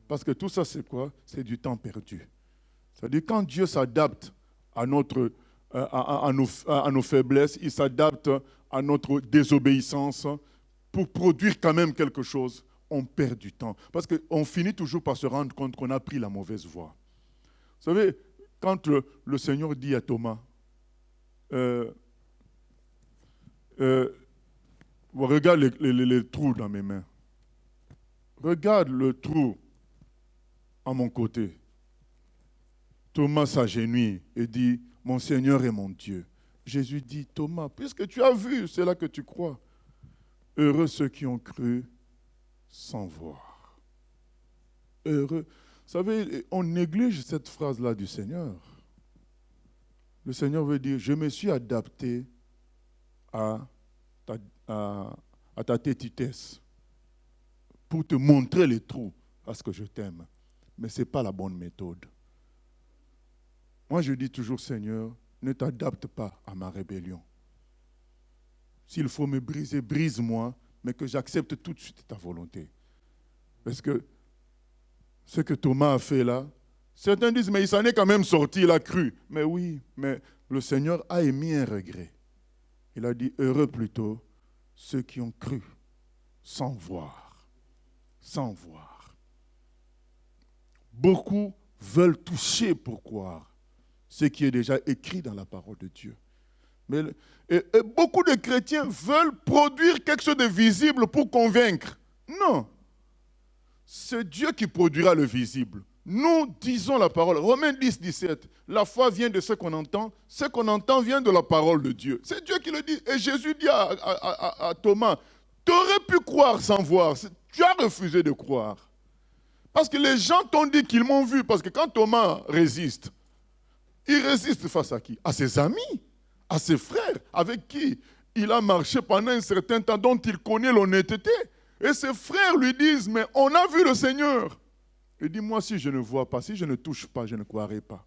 Parce que tout ça, c'est quoi? C'est du temps perdu. C'est-à-dire, quand Dieu s'adapte à nos faiblesses, il s'adapte à notre désobéissance pour produire quand même quelque chose, on perd du temps. Parce qu'on finit toujours par se rendre compte qu'on a pris la mauvaise voie. Vous savez, quand le Seigneur dit à Thomas, regarde les trous dans mes mains. Regarde le trou à mon côté. Thomas s'agenouille et dit, mon Seigneur et mon Dieu. Jésus dit, Thomas, puisque tu as vu, c'est là que tu crois. Heureux ceux qui ont cru sans voir. Heureux. Vous savez, on néglige cette phrase-là du Seigneur. Le Seigneur veut dire, je me suis adapté à ta tétitesse pour te montrer les trous parce que je t'aime. Mais ce n'est pas la bonne méthode. Moi, je dis toujours, Seigneur, ne t'adapte pas à ma rébellion. S'il faut me briser, brise-moi, mais que j'accepte tout de suite ta volonté. Parce que ce que Thomas a fait là, certains disent, mais il s'en est quand même sorti, il a cru. Mais oui, mais le Seigneur a émis un regret. Il a dit, heureux plutôt ceux qui ont cru sans voir. Sans voir. Beaucoup veulent toucher pour croire ce qui est déjà écrit dans la parole de Dieu. Et beaucoup de chrétiens veulent produire quelque chose de visible pour convaincre. Non. C'est Dieu qui produira le visible. Nous disons la parole. Romains 10, 17. La foi vient de ce qu'on entend. Ce qu'on entend vient de la parole de Dieu. C'est Dieu qui le dit. Et Jésus dit à Thomas, tu aurais pu croire sans voir. Tu as refusé de croire. Parce que les gens t'ont dit qu'ils m'ont vu. Parce que quand Thomas résiste, il résiste face à qui? À ses amis, à ses frères, avec qui il a marché pendant un certain temps, dont il connaît l'honnêteté. Et ses frères lui disent, mais on a vu le Seigneur. Il dit, moi, si je ne vois pas, si je ne touche pas, je ne croirai pas.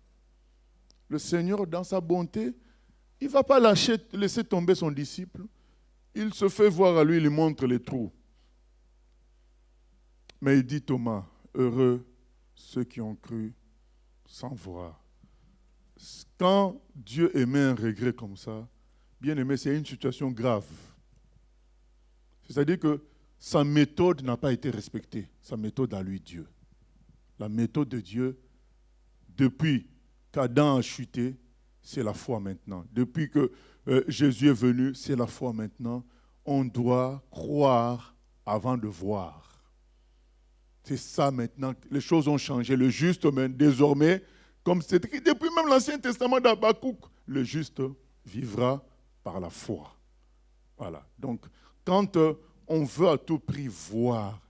Le Seigneur, dans sa bonté, il ne va pas laisser tomber son disciple. Il se fait voir à lui, il lui montre les trous. Mais il dit, Thomas, heureux ceux qui ont cru sans voir. Quand Dieu émet un regret comme ça, bien aimé, c'est une situation grave. C'est-à-dire que sa méthode n'a pas été respectée. Sa méthode à lui, Dieu. La méthode de Dieu, depuis qu'Adam a chuté, c'est la foi maintenant. Depuis que Jésus est venu, c'est la foi maintenant. On doit croire avant de voir. C'est ça maintenant. Les choses ont changé. Le juste, désormais, comme c'est écrit depuis même l'Ancien Testament d'Habakkuk, le juste vivra par la foi. Voilà. Donc, quand on veut à tout prix voir,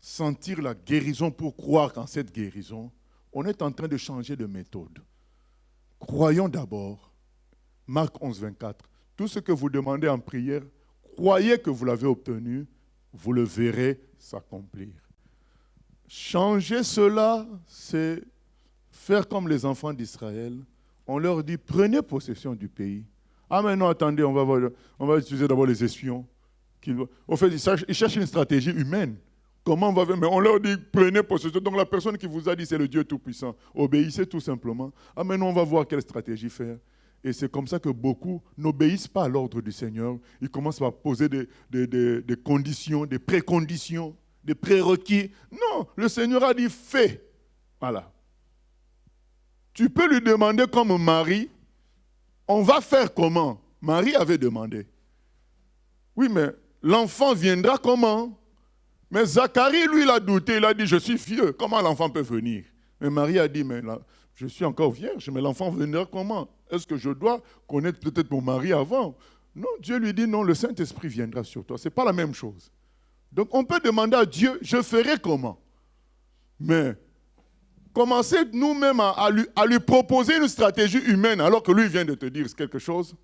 sentir la guérison pour croire qu'en cette guérison, on est en train de changer de méthode. Croyons d'abord, Marc 11, 24, tout ce que vous demandez en prière, croyez que vous l'avez obtenu, vous le verrez s'accomplir. Changer cela, c'est faire comme les enfants d'Israël. On leur dit, prenez possession du pays. Ah mais non, attendez, on va utiliser d'abord les espions. Au fait, ils cherchent une stratégie humaine. Comment on va faire? Mais on leur dit, prenez possession. Donc la personne qui vous a dit, c'est le Dieu Tout-Puissant. Obéissez tout simplement. Ah mais non, on va voir quelle stratégie faire. Et c'est comme ça que beaucoup n'obéissent pas à l'ordre du Seigneur. Ils commencent par poser des conditions, des préconditions, des prérequis. Non, le Seigneur a dit, fais. Voilà. Tu peux lui demander comme Marie, on va faire comment? Marie avait demandé. Oui, mais l'enfant viendra comment? Mais Zacharie, lui, il a douté, il a dit, je suis vieux, comment l'enfant peut venir? Mais Marie a dit, mais là, je suis encore vierge, mais l'enfant viendra comment? Est-ce que je dois connaître peut-être mon mari avant? Non, Dieu lui dit, non, le Saint-Esprit viendra sur toi. Ce n'est pas la même chose. Donc on peut demander à Dieu, je ferai comment? Mais commencer nous-mêmes à lui proposer une stratégie humaine alors que lui vient de te dire quelque chose,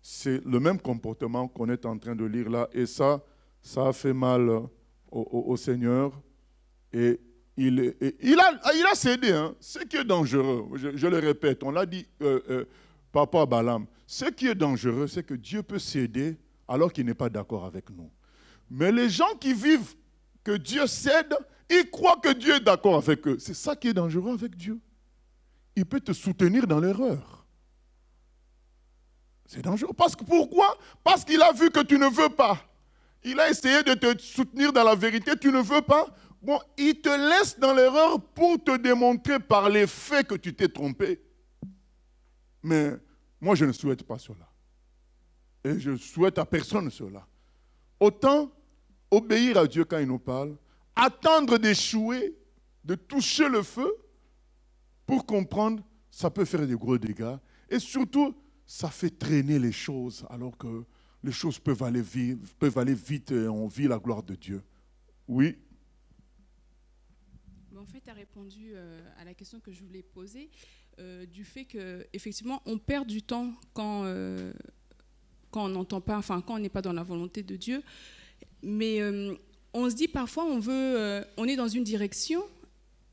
c'est le même comportement qu'on est en train de lire là. Et ça a fait mal au Seigneur. Et il a cédé. Hein. Ce qui est dangereux, je le répète, on l'a dit par rapport à Balaam, ce qui est dangereux, c'est que Dieu peut céder alors qu'il n'est pas d'accord avec nous. Mais les gens qui vivent que Dieu cède, ils croient que Dieu est d'accord avec eux. C'est ça qui est dangereux avec Dieu. Il peut te soutenir dans l'erreur. C'est dangereux. Pourquoi? Parce qu'il a vu que tu ne veux pas. Il a essayé de te soutenir dans la vérité, tu ne veux pas. Bon, il te laisse dans l'erreur pour te démontrer par les faits que tu t'es trompé. Mais moi, je ne souhaite pas cela. Et je souhaite à personne cela. Autant obéir à Dieu quand il nous parle, attendre d'échouer, de toucher le feu, pour comprendre, ça peut faire de gros dégâts. Et surtout, ça fait traîner les choses, alors que les choses peuvent aller vite et on vit la gloire de Dieu. Oui. Bon, En fait, tu as répondu à la question que je voulais poser, du fait qu'effectivement, on perd du temps quand on n'entend pas, enfin, quand on n'est pas dans la volonté de Dieu. Mais on se dit parfois, on est dans une direction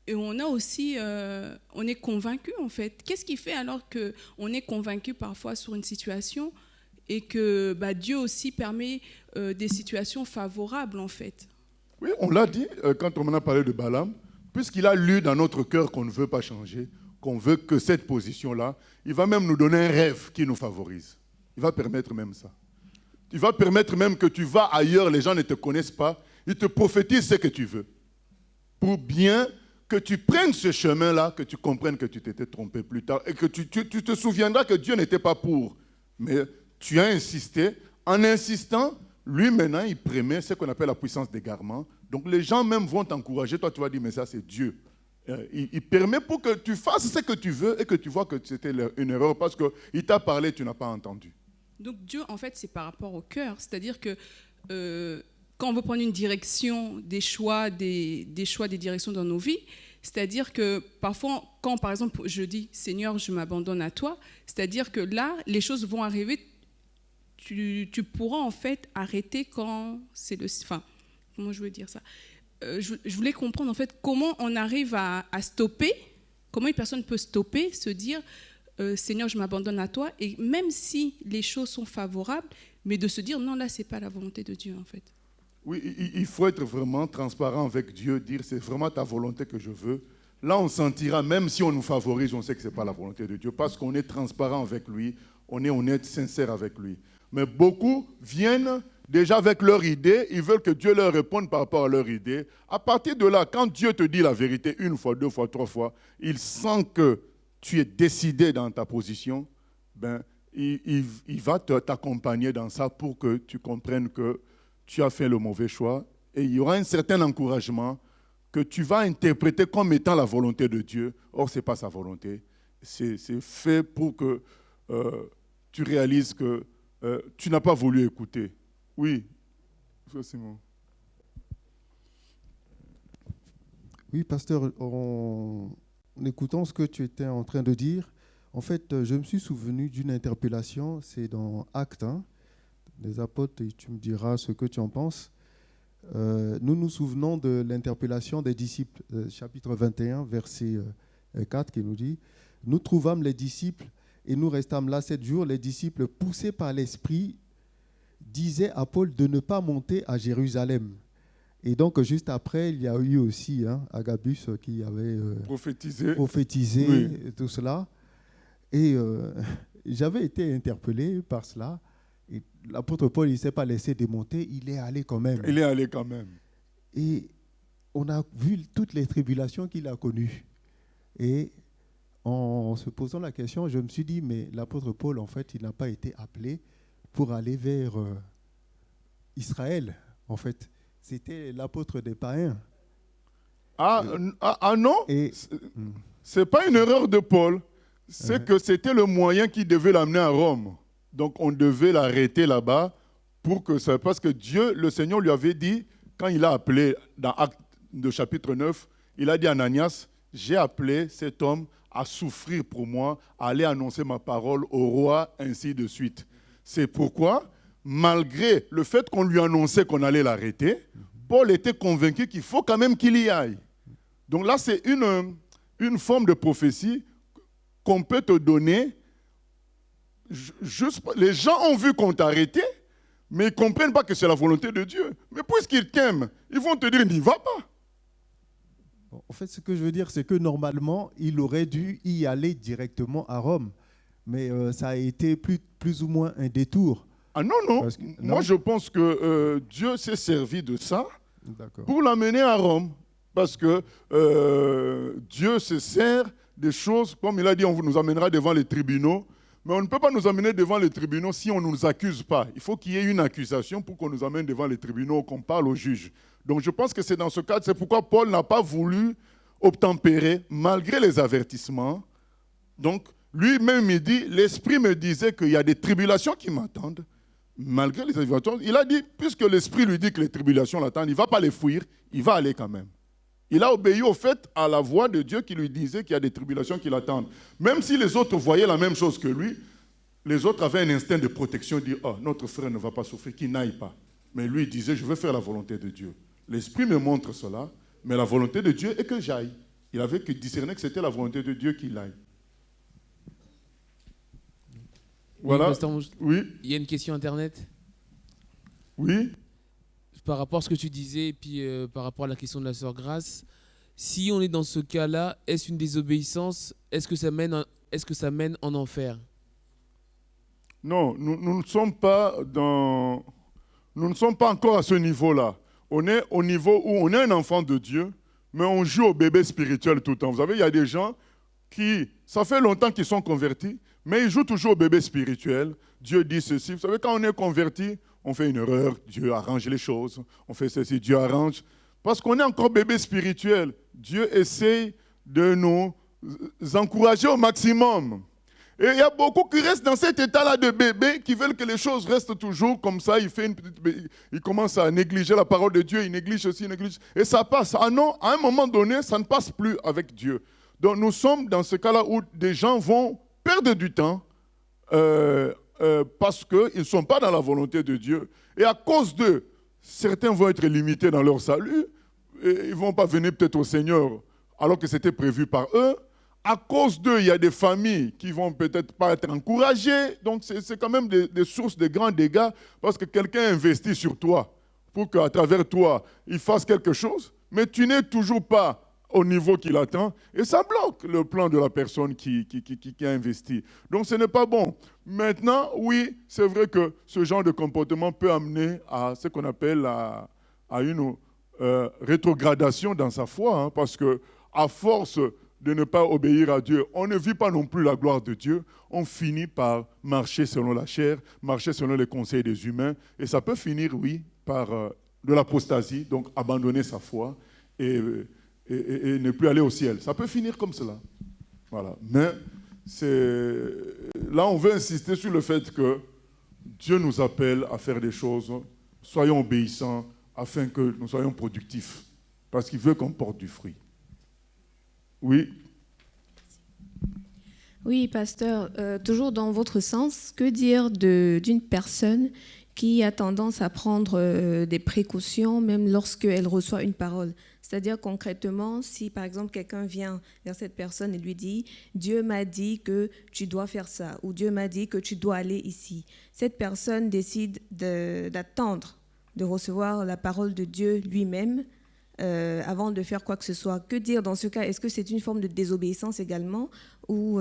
et on est convaincu, en fait. Qu'est-ce qui fait alors qu'on est convaincu parfois sur une situation et que Dieu aussi permet des situations favorables, en fait? Oui, on l'a dit quand on en a parlé de Balaam, puisqu'il a lu dans notre cœur qu'on ne veut pas changer, qu'on veut que cette position-là, il va même nous donner un rêve qui nous favorise. Il va permettre même ça. Il va permettre même que tu vas ailleurs, les gens ne te connaissent pas, ils te prophétisent ce que tu veux. Pour bien que tu prennes ce chemin-là, que tu comprennes que tu t'étais trompé plus tard et que tu te souviendras que Dieu n'était pas pour. Mais tu as insisté. En insistant, lui maintenant, il permet ce qu'on appelle la puissance d'égarement. Donc les gens même vont t'encourager. Toi, tu vas dire, mais ça, c'est Dieu. Il permet pour que tu fasses ce que tu veux et que tu vois que c'était une erreur parce qu'il t'a parlé, tu n'as pas entendu. Donc Dieu, en fait, c'est par rapport au cœur. C'est-à-dire que quand on veut prendre une direction, des choix, des directions dans nos vies, c'est-à-dire que parfois, quand par exemple je dis « Seigneur, je m'abandonne à toi », c'est-à-dire que là, les choses vont arriver, tu pourras en fait arrêter quand c'est le... Enfin, comment je veux dire ça ? Je voulais comprendre en fait comment on arrive à stopper, comment une personne peut stopper, se dire Seigneur, je m'abandonne à toi, et même si les choses sont favorables, mais de se dire non, là, c'est pas la volonté de Dieu en fait. Oui, il faut être vraiment transparent avec Dieu, dire c'est vraiment ta volonté que je veux. Là, on sentira, même si on nous favorise, on sait que ce n'est pas la volonté de Dieu, parce qu'on est transparent avec lui, on est honnête, sincère avec lui. Mais beaucoup viennent déjà avec leur idée, ils veulent que Dieu leur réponde par rapport à leur idée. À partir de là, quand Dieu te dit la vérité une fois, deux fois, trois fois, il sent que tu es décidé dans ta position, ben, il va t'accompagner dans ça pour que tu comprennes que tu as fait le mauvais choix. Et il y aura un certain encouragement que tu vas interpréter comme étant la volonté de Dieu. Or, ce n'est pas sa volonté. C'est fait pour que tu réalises que tu n'as pas voulu écouter. Oui, Simon. Oui, pasteur, en écoutant ce que tu étais en train de dire, en fait, je me suis souvenu d'une interpellation, c'est dans Actes 1, des apôtres, et tu me diras ce que tu en penses. Nous nous souvenons de l'interpellation des disciples, chapitre 21, verset 4, qui nous dit « Nous trouvâmes les disciples et nous restâmes là 7 jours. Les disciples, poussés par l'Esprit, disaient à Paul de ne pas monter à Jérusalem. » Et donc, juste après, il y a eu aussi Agabus qui avait prophétisé Oui. tout cela. Et j'avais été interpellé par cela. Et l'apôtre Paul, il ne s'est pas laissé démonter, il est allé quand même. Il est allé quand même. Et on a vu toutes les tribulations qu'il a connues. Et en se posant la question, je me suis dit, mais l'apôtre Paul, en fait, il n'a pas été appelé pour aller vers Israël, en fait. C'était l'apôtre des païens. Ah non, ce n'est pas une erreur de Paul. C'est que c'était le moyen qui devait l'amener à Rome. Donc on devait l'arrêter là-bas pour que ça... Parce que Dieu, le Seigneur lui avait dit, quand il a appelé dans Actes de chapitre 9, il a dit à Ananias, j'ai appelé cet homme à souffrir pour moi, à aller annoncer ma parole au roi, ainsi de suite. C'est pourquoi, malgré le fait qu'on lui annonçait qu'on allait l'arrêter, Paul était convaincu qu'il faut quand même qu'il y aille. Donc là, c'est une forme de prophétie qu'on peut te donner. Juste, les gens ont vu qu'on t'a arrêté, mais ils ne comprennent pas que c'est la volonté de Dieu. Mais puisqu'ils t'aiment, ils vont te dire, n'y va pas. Bon, en fait, ce que je veux dire, c'est que normalement, il aurait dû y aller directement à Rome. Mais ça a été plus ou moins un détour. Ah non, non. Parce que, Moi, je pense que Dieu s'est servi de ça D'accord. pour l'amener à Rome. Parce que Dieu se sert des choses, comme il a dit, on nous amènera devant les tribunaux. Mais on ne peut pas nous amener devant les tribunaux si on ne nous accuse pas. Il faut qu'il y ait une accusation pour qu'on nous amène devant les tribunaux, qu'on parle au juge. Donc je pense que c'est dans ce cadre, c'est pourquoi Paul n'a pas voulu obtempérer, malgré les avertissements. Donc lui-même, il dit, l'Esprit me disait qu'il y a des tribulations qui m'attendent. Malgré les avertissements, il a dit, puisque l'Esprit lui dit que les tribulations l'attendent, il ne va pas les fuir, il va aller quand même. Il a obéi au fait à la voix de Dieu qui lui disait qu'il y a des tribulations qui l'attendent. Même si les autres voyaient la même chose que lui, les autres avaient un instinct de protection, dire « Oh, notre frère ne va pas souffrir, qu'il n'aille pas ». Mais lui, il disait « Je veux faire la volonté de Dieu ». L'Esprit me montre cela, mais la volonté de Dieu est que j'aille. Il avait que discerné que c'était la volonté de Dieu qu'il aille. Voilà. Oui, pasteur, Oui, il y a une question Internet oui. par rapport à ce que tu disais et puis par rapport à la question de la sœur Grace. Si on est dans ce cas-là, est-ce une désobéissance? Est-ce que ça mène en enfer? Non, nous ne sommes pas encore à ce niveau-là. On est au niveau où on est un enfant de Dieu, mais on joue au bébé spirituel tout le temps. Vous savez, il y a des gens qui, ça fait longtemps qu'ils sont convertis, mais ils jouent toujours au bébé spirituel. Dieu dit ceci. Vous savez, quand on est converti, on fait une erreur, Dieu arrange les choses. On fait ceci, Dieu arrange. Parce qu'on est encore bébé spirituel. Dieu essaye de nous encourager au maximum. Et il y a beaucoup qui restent dans cet état-là de bébé, qui veulent que les choses restent toujours comme ça. Il commence à négliger la parole de Dieu, il néglige ceci, il néglige. Et ça passe. Ah non, à un moment donné, ça ne passe plus avec Dieu. Donc nous sommes dans ce cas-là où des gens vont perdre du temps parce qu'ils ne sont pas dans la volonté de Dieu. Et à cause d'eux, certains vont être limités dans leur salut. Et ils ne vont pas venir peut-être au Seigneur alors que c'était prévu par eux. À cause d'eux, il y a des familles qui ne vont peut-être pas être encouragées. Donc, c'est quand même des sources de grands dégâts parce que quelqu'un investit sur toi pour qu'à travers toi, il fasse quelque chose, mais tu n'es toujours pas au niveau qu'il attend et ça bloque le plan de la personne qui a investi. Donc, ce n'est pas bon. Maintenant, oui, c'est vrai que ce genre de comportement peut amener à ce qu'on appelle à une rétrogradation dans sa foi, hein, parce qu'à force de ne pas obéir à Dieu, on ne vit pas non plus la gloire de Dieu, on finit par marcher selon la chair, marcher selon les conseils des humains, et ça peut finir, oui, par de l'apostasie, donc abandonner sa foi et ne plus aller au ciel. Ça peut finir comme cela. Voilà. Mais là, on veut insister sur le fait que Dieu nous appelle à faire des choses, soyons obéissants, afin que nous soyons productifs, parce qu'il veut qu'on porte du fruit. Oui. Oui, pasteur, toujours dans votre sens, que dire d'une personne qui a tendance à prendre des précautions, même lorsqu'elle reçoit une parole? C'est-à-dire concrètement, si par exemple quelqu'un vient vers cette personne et lui dit « Dieu m'a dit que tu dois faire ça » ou « Dieu m'a dit que tu dois aller ici », cette personne décide d'attendre de recevoir la parole de Dieu lui-même avant de faire quoi que ce soit. Que dire dans ce cas? Est-ce que c'est une forme de désobéissance également ou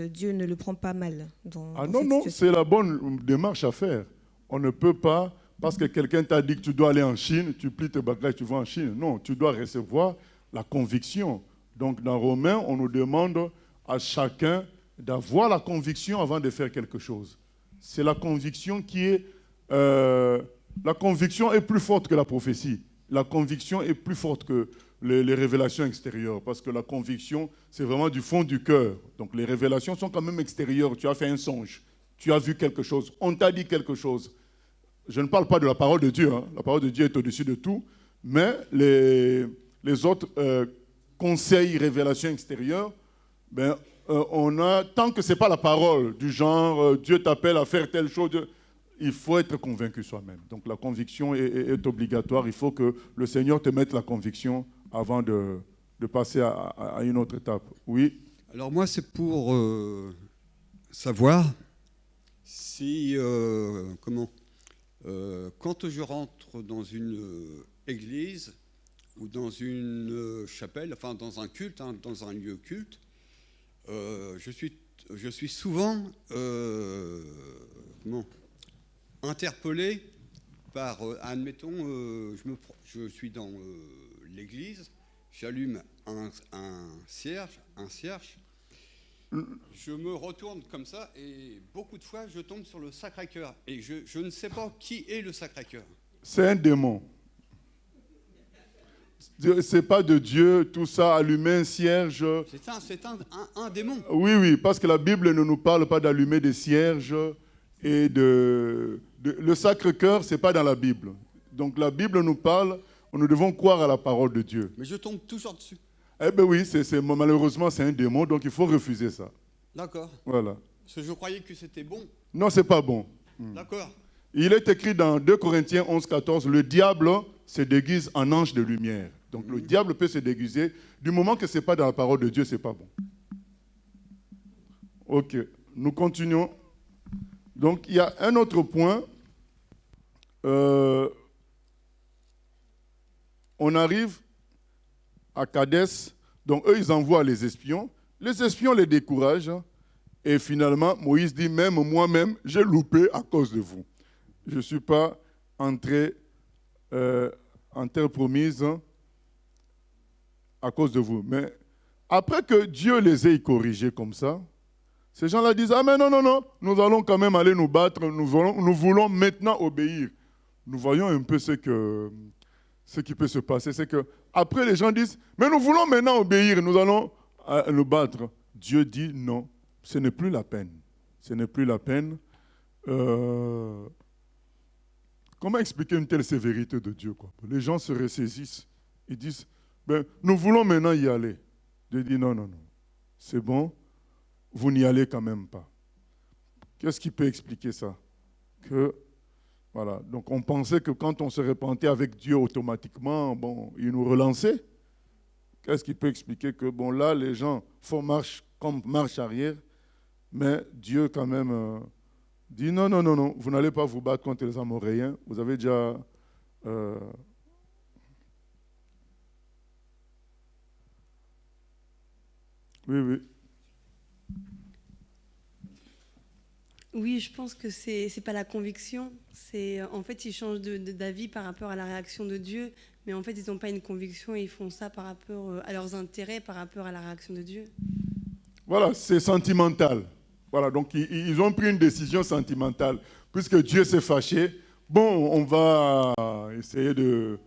Dieu ne le prend pas mal non, c'est la bonne démarche à faire. On ne peut pas, parce que quelqu'un t'a dit que tu dois aller en Chine, tu plies tes bagages, tu vas en Chine. Non, tu dois recevoir la conviction. Donc dans Romains, on nous demande à chacun d'avoir la conviction avant de faire quelque chose. C'est la conviction qui est... la conviction est plus forte que la prophétie. La conviction est plus forte que les révélations extérieures, parce que la conviction, c'est vraiment du fond du cœur. Donc les révélations sont quand même extérieures. Tu as fait un songe, tu as vu quelque chose, on t'a dit quelque chose. Je ne parle pas de la parole de Dieu, hein. La parole de Dieu est au-dessus de tout, mais les autres conseils, révélations extérieures, tant que ce n'est pas la parole du genre Dieu t'appelle à faire telle chose, il faut être convaincu soi-même. Donc la conviction est obligatoire. Il faut que le Seigneur te mette la conviction avant de passer à une autre étape. Oui. Alors moi, c'est pour savoir si, quand je rentre dans une église ou dans une chapelle, enfin dans un culte, hein, dans un lieu culte, je suis souvent interpellé par, admettons, je suis dans l'église, j'allume un cierge, je me retourne comme ça et beaucoup de fois je tombe sur le Sacré-Cœur et je ne sais pas qui est le Sacré-Cœur. C'est un démon. C'est pas de Dieu, tout ça, allumer un cierge. C'est un démon. Oui, parce que la Bible ne nous parle pas d'allumer des cierges et le Sacré-Cœur, ce n'est pas dans la Bible. Donc la Bible nous parle Nous devons croire à la parole de Dieu. Mais je tombe toujours dessus. Eh bien oui, malheureusement, c'est un démon, donc il faut refuser ça. D'accord. Voilà. Parce que je croyais que c'était bon. Non, c'est pas bon. D'accord. Il est écrit dans 2 Corinthiens 11, 14, le diable se déguise en ange de lumière. Donc le diable peut se déguiser. Du moment que ce n'est pas dans la parole de Dieu, ce n'est pas bon. Ok, nous continuons. Donc il y a un autre point. On arrive à Kadès. Donc eux, ils envoient les espions. Les espions les découragent. Et finalement, Moïse dit, même moi-même, j'ai loupé à cause de vous. Je ne suis pas entré en terre promise à cause de vous. Mais après que Dieu les ait corrigés comme ça, ces gens-là disent, ah mais non, nous allons quand même aller nous battre, nous voulons maintenant obéir. Nous voyons un peu ce qui peut se passer. C'est que après les gens disent, mais nous voulons maintenant obéir, nous allons nous battre. Dieu dit, non, ce n'est plus la peine. Ce n'est plus la peine. Comment expliquer une telle sévérité de Dieu, quoi? Les gens se ressaisissent. Ils disent, nous voulons maintenant y aller. Dieu dit, non, c'est bon, vous n'y allez quand même pas. Qu'est-ce qui peut expliquer ça? Voilà. Donc on pensait que quand on se repentait avec Dieu automatiquement, il nous relançait. Qu'est-ce qui peut expliquer que, là, les gens font marche arrière, mais Dieu quand même dit non, vous n'allez pas vous battre contre les Amoréens, vous avez déjà... Oui. Oui, je pense que c'est pas la conviction. C'est en fait, ils changent d'avis par rapport à la réaction de Dieu, mais en fait, ils n'ont pas une conviction et ils font ça par rapport à leurs intérêts, par rapport à la réaction de Dieu. Voilà, c'est sentimental. Voilà, donc ils ont pris une décision sentimentale. Puisque Dieu s'est fâché, on va essayer de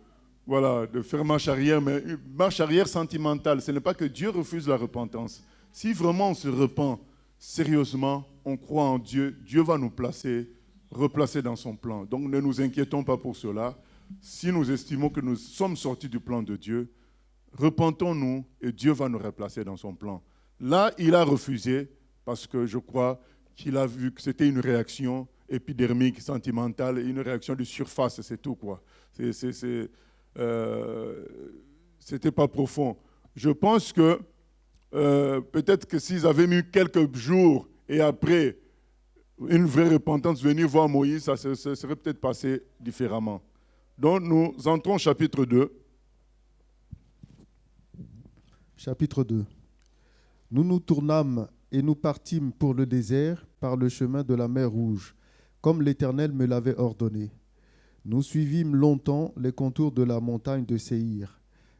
faire marche arrière, mais une marche arrière sentimentale. Ce n'est pas que Dieu refuse la repentance. Si vraiment on se repent sérieusement, on croit en Dieu, Dieu va nous replacer dans son plan. Donc ne nous inquiétons pas pour cela. Si nous estimons que nous sommes sortis du plan de Dieu, repentons-nous et Dieu va nous replacer dans son plan. Là, il a refusé parce que je crois qu'il a vu que c'était une réaction épidermique, sentimentale, une réaction de surface, c'est tout, quoi. C'était pas profond. Je pense que peut-être que s'ils avaient mis quelques jours et après une vraie repentance, venir voir Moïse, ça serait peut-être passé différemment. Donc nous entrons au chapitre 2. Chapitre 2. Nous nous tournâmes et nous partîmes pour le désert par le chemin de la mer Rouge, comme l'Éternel me l'avait ordonné. Nous suivîmes longtemps les contours de la montagne de Séhir.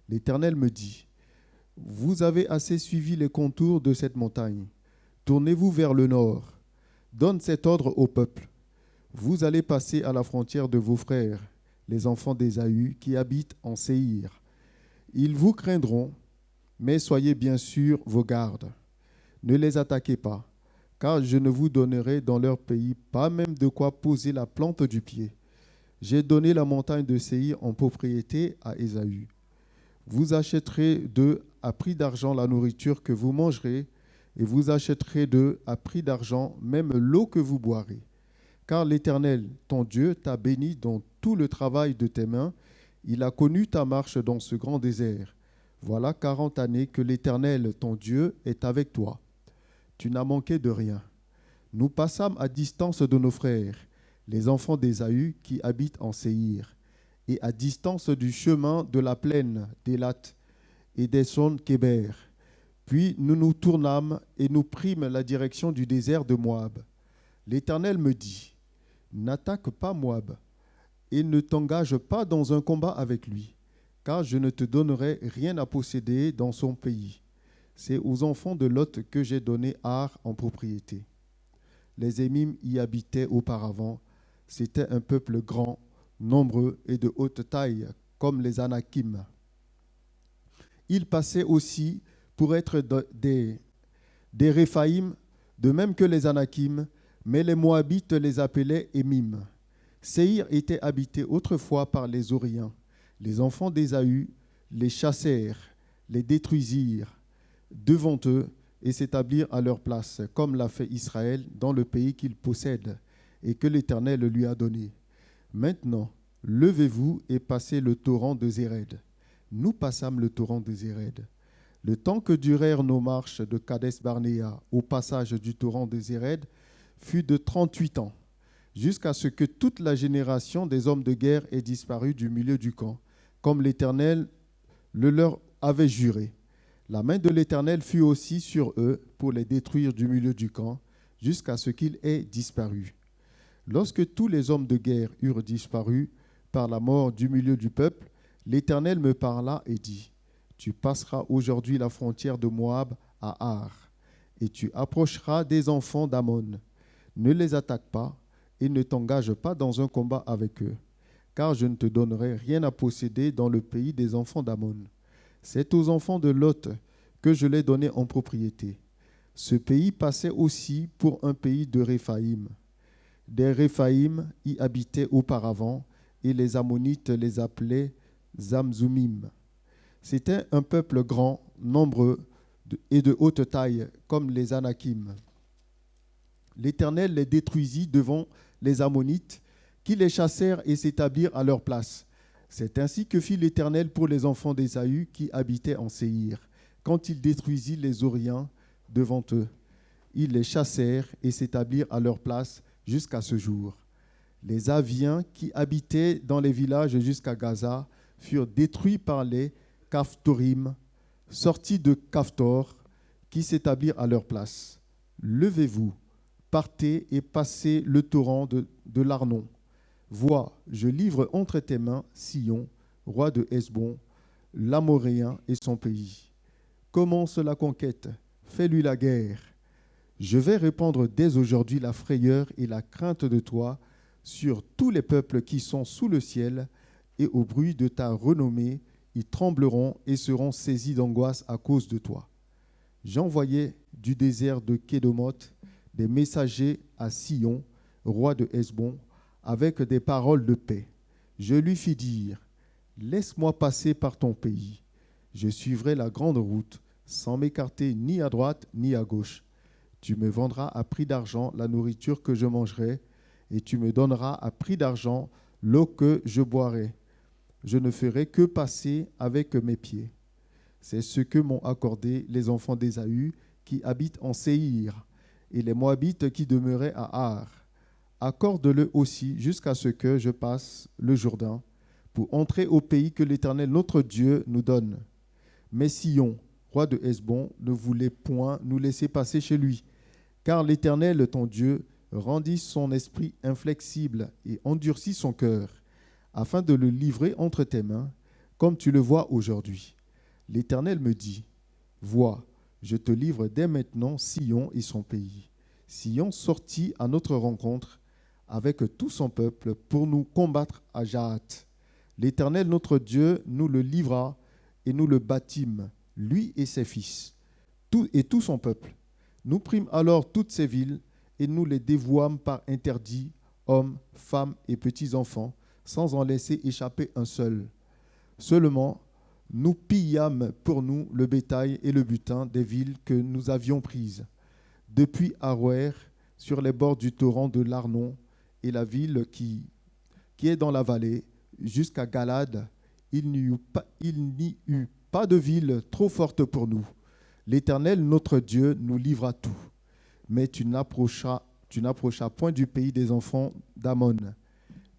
L'Éternel me dit, « Vous avez assez suivi les contours de cette montagne. Tournez-vous vers le nord. Donne cet ordre au peuple. Vous allez passer à la frontière de vos frères, les enfants d'Ésaü, qui habitent en Séhir. Ils vous craindront, mais soyez bien sûr vos gardes. Ne les attaquez pas, car je ne vous donnerai dans leur pays pas même de quoi poser la plante du pied. J'ai donné la montagne de Séhir en propriété à Ésaü. Vous achèterez d'eux à prix d'argent la nourriture que vous mangerez, et vous achèterez d'eux à prix d'argent même l'eau que vous boirez. Car l'Éternel, ton Dieu, t'a béni dans tout le travail de tes mains. Il a connu ta marche dans ce grand désert. Voilà 40 années que l'Éternel, ton Dieu, est avec toi. Tu n'as manqué de rien. Nous passâmes à distance de nos frères, les enfants d'Ésaü qui habitent en Séhir, et à distance du chemin de la plaine d'Élat et des Son-Kéber. Puis nous nous tournâmes et nous prîmes la direction du désert de Moab. L'Éternel me dit, « N'attaque pas Moab et ne t'engage pas dans un combat avec lui, car je ne te donnerai rien à posséder dans son pays. C'est aux enfants de Lot que j'ai donné Ar en propriété. » Les Émim y habitaient auparavant. C'était un peuple grand, nombreux et de haute taille, comme les Anakim. Ils passaient aussi pour être des Réphaïm, de même que les Anakim, mais les Moabites les appelaient Émim. Séhir était habité autrefois par les Oriens. Les enfants d'Ésaü les chassèrent, les détruisirent devant eux et s'établirent à leur place, comme l'a fait Israël dans le pays qu'il possède et que l'Éternel lui a donné. Maintenant, levez-vous et passez le torrent de Zéred. Nous passâmes le torrent de Zéred. Le temps que durèrent nos marches de Kadès-Barnéa au passage du torrent de Zéred fut de 38 ans, jusqu'à ce que toute la génération des hommes de guerre ait disparu du milieu du camp, comme l'Éternel le leur avait juré. La main de l'Éternel fut aussi sur eux pour les détruire du milieu du camp, jusqu'à ce qu'ils aient disparu. Lorsque tous les hommes de guerre eurent disparu par la mort du milieu du peuple, l'Éternel me parla et dit, « Tu passeras aujourd'hui la frontière de Moab à Ar, et tu approcheras des enfants d'Ammon. Ne les attaque pas et ne t'engage pas dans un combat avec eux, car je ne te donnerai rien à posséder dans le pays des enfants d'Ammon. C'est aux enfants de Lot que je l'ai donné en propriété. Ce pays passait aussi pour un pays de Réphaïm. Des Réphaïm y habitaient auparavant, et les Ammonites les appelaient Zamzumim. C'était un peuple grand, nombreux et de haute taille, comme les Anakim. L'Éternel les détruisit devant les Ammonites, qui les chassèrent et s'établirent à leur place. C'est ainsi que fit l'Éternel pour les enfants d'Ésaü qui habitaient en Séhir, quand il détruisit les Horiens devant eux. Ils les chassèrent et s'établirent à leur place jusqu'à ce jour. Les Aviens qui habitaient dans les villages jusqu'à Gaza furent détruits par les Caphtorim, sortis de Caphtor, qui s'établirent à leur place. Levez-vous, partez et passez le torrent de l'Arnon. Vois, je livre entre tes mains Sion, roi de Hesbon, l'Amoréen et son pays. Commence la conquête, fais-lui la guerre. Je vais répandre dès aujourd'hui la frayeur et la crainte de toi sur tous les peuples qui sont sous le ciel, et au bruit de ta renommée, ils trembleront et seront saisis d'angoisse à cause de toi. J'envoyai du désert de Kédemoth des messagers à Sion, roi de Hesbon, avec des paroles de paix. Je lui fis dire, « Laisse-moi passer par ton pays. Je suivrai la grande route, sans m'écarter ni à droite ni à gauche. Tu me vendras à prix d'argent la nourriture que je mangerai, et tu me donneras à prix d'argent l'eau que je boirai. Je ne ferai que passer avec mes pieds. » C'est ce que m'ont accordé les enfants d'Ésaü qui habitent en Séhir, et les Moabites qui demeuraient à Ar. Accorde-le aussi jusqu'à ce que je passe le Jourdain pour entrer au pays que l'Éternel notre Dieu nous donne. Mais Sion, roi de Hesbon, ne voulait point nous laisser passer chez lui, car l'Éternel ton Dieu rendit son esprit inflexible et endurcit son cœur, afin de le livrer entre tes mains, comme tu le vois aujourd'hui. L'Éternel me dit, « Vois, je te livre dès maintenant Sion et son pays. » Sion sortit à notre rencontre avec tout son peuple pour nous combattre à Jahath. L'Éternel notre Dieu nous le livra et nous le bâtîmes, lui et ses fils, tout son peuple. Nous prîmes alors toutes ces villes et nous les dévouâmes par interdit, hommes, femmes et petits-enfants, sans en laisser échapper un seul. Seulement, nous pillâmes pour nous le bétail et le butin des villes que nous avions prises. Depuis Aroër, sur les bords du torrent de l'Arnon, et la ville qui est dans la vallée, jusqu'à Galad, il n'y eut pas de ville trop forte pour nous. L'Éternel, notre Dieu, nous livra tout. Mais tu n'approchas point du pays des enfants d'Ammon,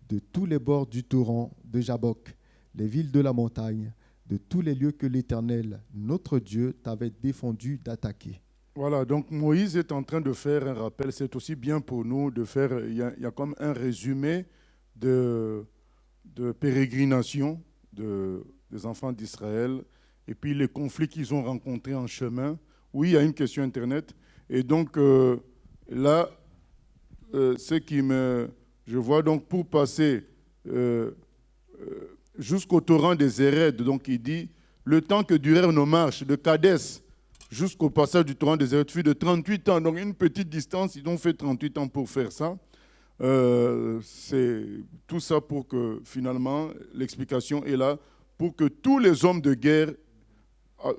de tous les bords du torrent de Jabok, les villes de la montagne, de tous les lieux que l'Éternel, notre Dieu, t'avait défendu d'attaquer. Voilà, donc Moïse est en train de faire un rappel. C'est aussi bien pour nous de faire, il y a comme un résumé de pérégrination des enfants d'Israël et puis les conflits qu'ils ont rencontrés en chemin. Oui, il y a une question Internet. Et donc là, je vois donc pour passer jusqu'au torrent des Zéred, donc il dit, le temps que durèrent nos marches de Kadès jusqu'au passage du torrent des Zéred fut de 38 ans. Donc une petite distance, ils ont fait 38 ans pour faire ça. C'est tout ça pour que finalement, l'explication est là, pour que tous les hommes de guerre,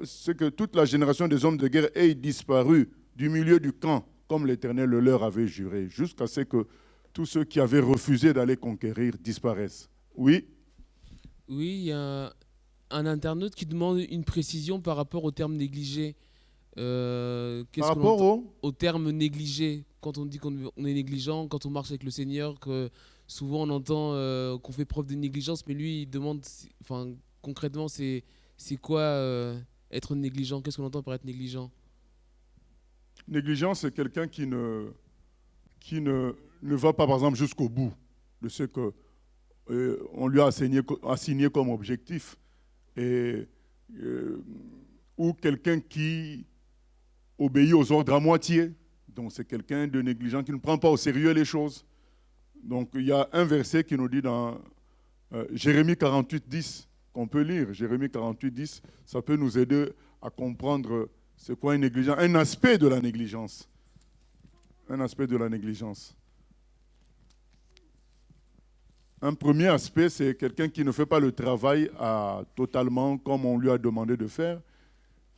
c'est que toute la génération des hommes de guerre ait disparu du milieu du camp, comme l'Éternel le leur avait juré, jusqu'à ce que tous ceux qui avaient refusé d'aller conquérir disparaissent. Oui? Oui, il y a un internaute qui demande une précision par rapport au terme négligé. Qu'est-ce Par que rapport l'on entend au... au terme négligé? Quand on dit qu'on est négligent, quand on marche avec le Seigneur, que souvent on entend qu'on fait preuve de négligence, mais lui il demande, enfin concrètement c'est quoi être négligent? Qu'est-ce qu'on entend par être négligent? Négligent, c'est quelqu'un qui ne va pas, par exemple, jusqu'au bout de ce que on lui a assigné comme objectif. Ou quelqu'un qui obéit aux ordres à moitié. Donc c'est quelqu'un de négligent qui ne prend pas au sérieux les choses. Donc il y a un verset qui nous dit dans Jérémie 48, 10, qu'on peut lire. Jérémie 48, 10, ça peut nous aider à comprendre c'est quoi une négligence, un aspect de la négligence. Un aspect de la négligence. Un premier aspect, c'est quelqu'un qui ne fait pas le travail totalement comme on lui a demandé de faire.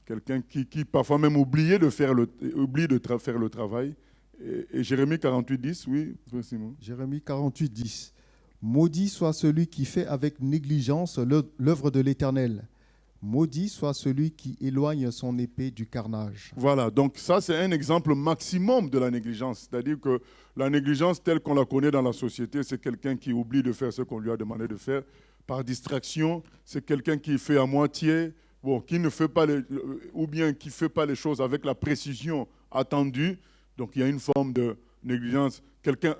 Quelqu'un qui parfois même oublie de faire le travail. Et Jérémie 48, 10, oui, Simon. Jérémie 48, 10. Maudit soit celui qui fait avec négligence l'œuvre de l'Éternel. Maudit soit celui qui éloigne son épée du carnage. Voilà, donc ça c'est un exemple maximum de la négligence. C'est-à-dire que la négligence telle qu'on la connaît dans la société, c'est quelqu'un qui oublie de faire ce qu'on lui a demandé de faire. Par distraction, c'est quelqu'un qui fait à moitié, qui ne fait pas ou bien qui ne fait pas les choses avec la précision attendue. Donc il y a une forme de négligence.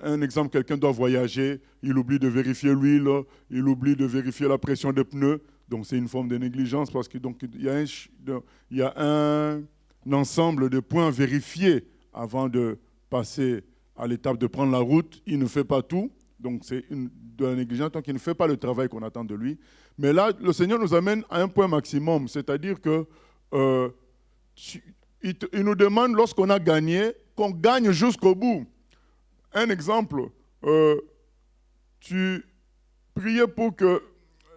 Un exemple, quelqu'un doit voyager, il oublie de vérifier l'huile, il oublie de vérifier la pression des pneus. Donc c'est une forme de négligence parce qu'il y a un ensemble de points vérifiés avant de passer à l'étape de prendre la route. Il ne fait pas tout, donc c'est de la négligence, donc il ne fait pas le travail qu'on attend de lui. Mais là, le Seigneur nous amène à un point maximum, c'est-à-dire que il nous demande, lorsqu'on a gagné, qu'on gagne jusqu'au bout. Un exemple, tu priais pour que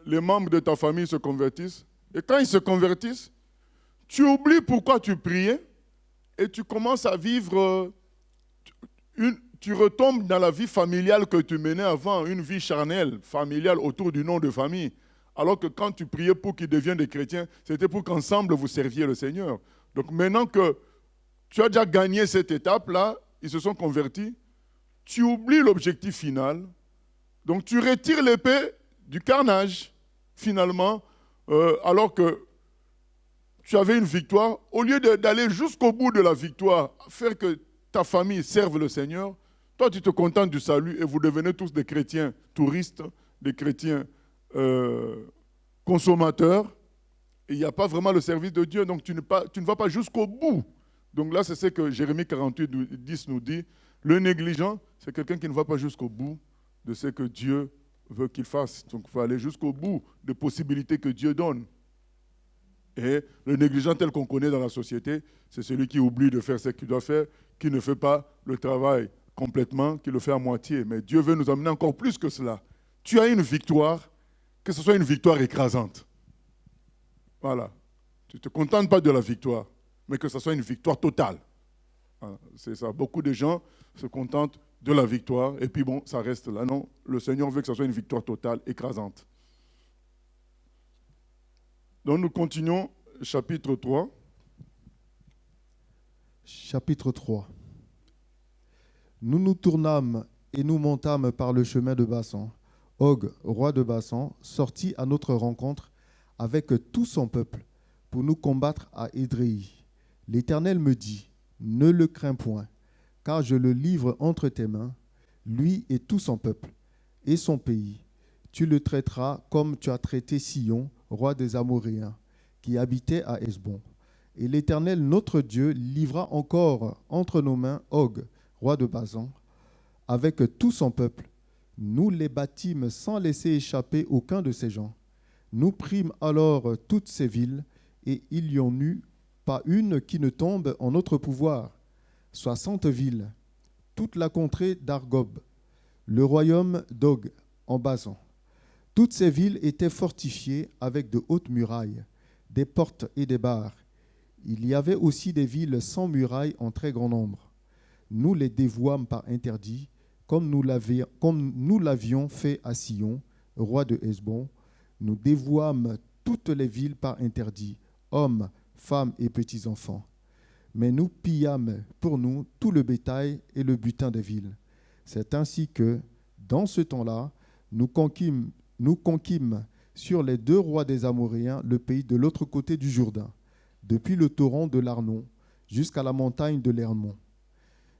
les membres de ta famille se convertissent. Et quand ils se convertissent, tu oublies pourquoi tu priais et tu commences à vivre, tu retombes dans la vie familiale que tu menais avant, une vie charnelle, familiale autour du nom de famille. Alors que quand tu priais pour qu'ils deviennent des chrétiens, c'était pour qu'ensemble vous serviez le Seigneur. Donc maintenant que tu as déjà gagné cette étape-là, ils se sont convertis, tu oublies l'objectif final. Donc tu retires l'épée du carnage. Finalement, alors que tu avais une victoire, au lieu d'aller jusqu'au bout de la victoire, faire que ta famille serve le Seigneur, toi tu te contentes du salut et vous devenez tous des chrétiens touristes, des chrétiens consommateurs. Et il n'y a pas vraiment le service de Dieu, donc tu ne vas pas jusqu'au bout. Donc là, c'est ce que Jérémie 48, 10 nous dit. Le négligent, c'est quelqu'un qui ne va pas jusqu'au bout de ce que Dieu veut qu'il fasse. Donc, il faut aller jusqu'au bout des possibilités que Dieu donne. Et le négligent tel qu'on connaît dans la société, c'est celui qui oublie de faire ce qu'il doit faire, qui ne fait pas le travail complètement, qui le fait à moitié. Mais Dieu veut nous amener encore plus que cela. Tu as une victoire, que ce soit une victoire écrasante. Voilà. Tu ne te contentes pas de la victoire, mais que ce soit une victoire totale. Voilà. C'est ça. Beaucoup de gens se contentent de la victoire, et puis bon, ça reste là. Non, le Seigneur veut que ce soit une victoire totale, écrasante. Donc nous continuons, chapitre 3. Chapitre 3. Nous nous tournâmes et nous montâmes par le chemin de Bassan. Og, roi de Bassan, sortit à notre rencontre avec tout son peuple pour nous combattre à Édréi. L'Éternel me dit, ne le crains point, car je le livre entre tes mains, lui et tout son peuple, et son pays. Tu le traiteras comme tu as traité Sihon, roi des Amoréens, qui habitait à Hesbon. Et l'Éternel, notre Dieu, livra encore entre nos mains Og, roi de Basan, avec tout son peuple. Nous les battîmes sans laisser échapper aucun de ces gens. Nous prîmes alors toutes ces villes, et il n'y en eut pas une qui ne tombe en notre pouvoir. 60 villes, toute la contrée d'Argob, le royaume d'Og en Basan. Toutes ces villes étaient fortifiées avec de hautes murailles, des portes et des barres. Il y avait aussi des villes sans murailles en très grand nombre. Nous les dévouâmes par interdit, comme nous l'avions fait à Sion, roi de Hesbon. Nous dévouâmes toutes les villes par interdit, hommes, femmes et petits-enfants. Mais nous pillâmes pour nous tout le bétail et le butin des villes. C'est ainsi que, dans ce temps-là, nous conquîmes sur les 2 rois des Amoréens le pays de l'autre côté du Jourdain, depuis le torrent de l'Arnon jusqu'à la montagne de l'Hermon.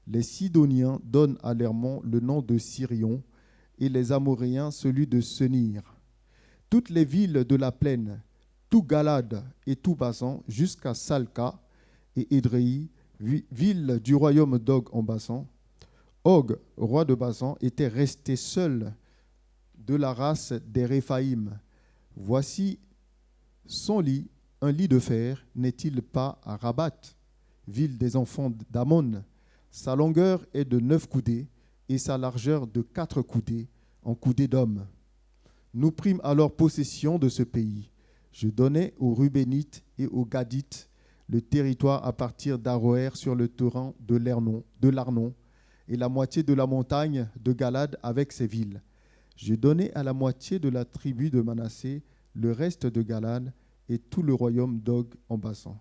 Les Sidoniens donnent à l'Hermon le nom de Sirion et les Amoréens celui de Senir. Toutes les villes de la plaine, tout Galade et tout Basan, jusqu'à Salca et Édréi, ville du royaume d'Og en Basan. Og, roi de Basan, était resté seul de la race des Réphaïm. Voici son lit, un lit de fer, n'est-il pas à Rabat, ville des enfants d'Ammon? Sa longueur est de 9 coudées et sa largeur de 4 coudées, en coudées d'homme. Nous prîmes alors possession de ce pays. Je donnai aux Rubénites et aux Gadites le territoire à partir d'Aroër sur le torrent de l'Arnon et la moitié de la montagne de Galade avec ses villes. Je donnai à la moitié de la tribu de Manassé le reste de Galade et tout le royaume d'Og en Basan.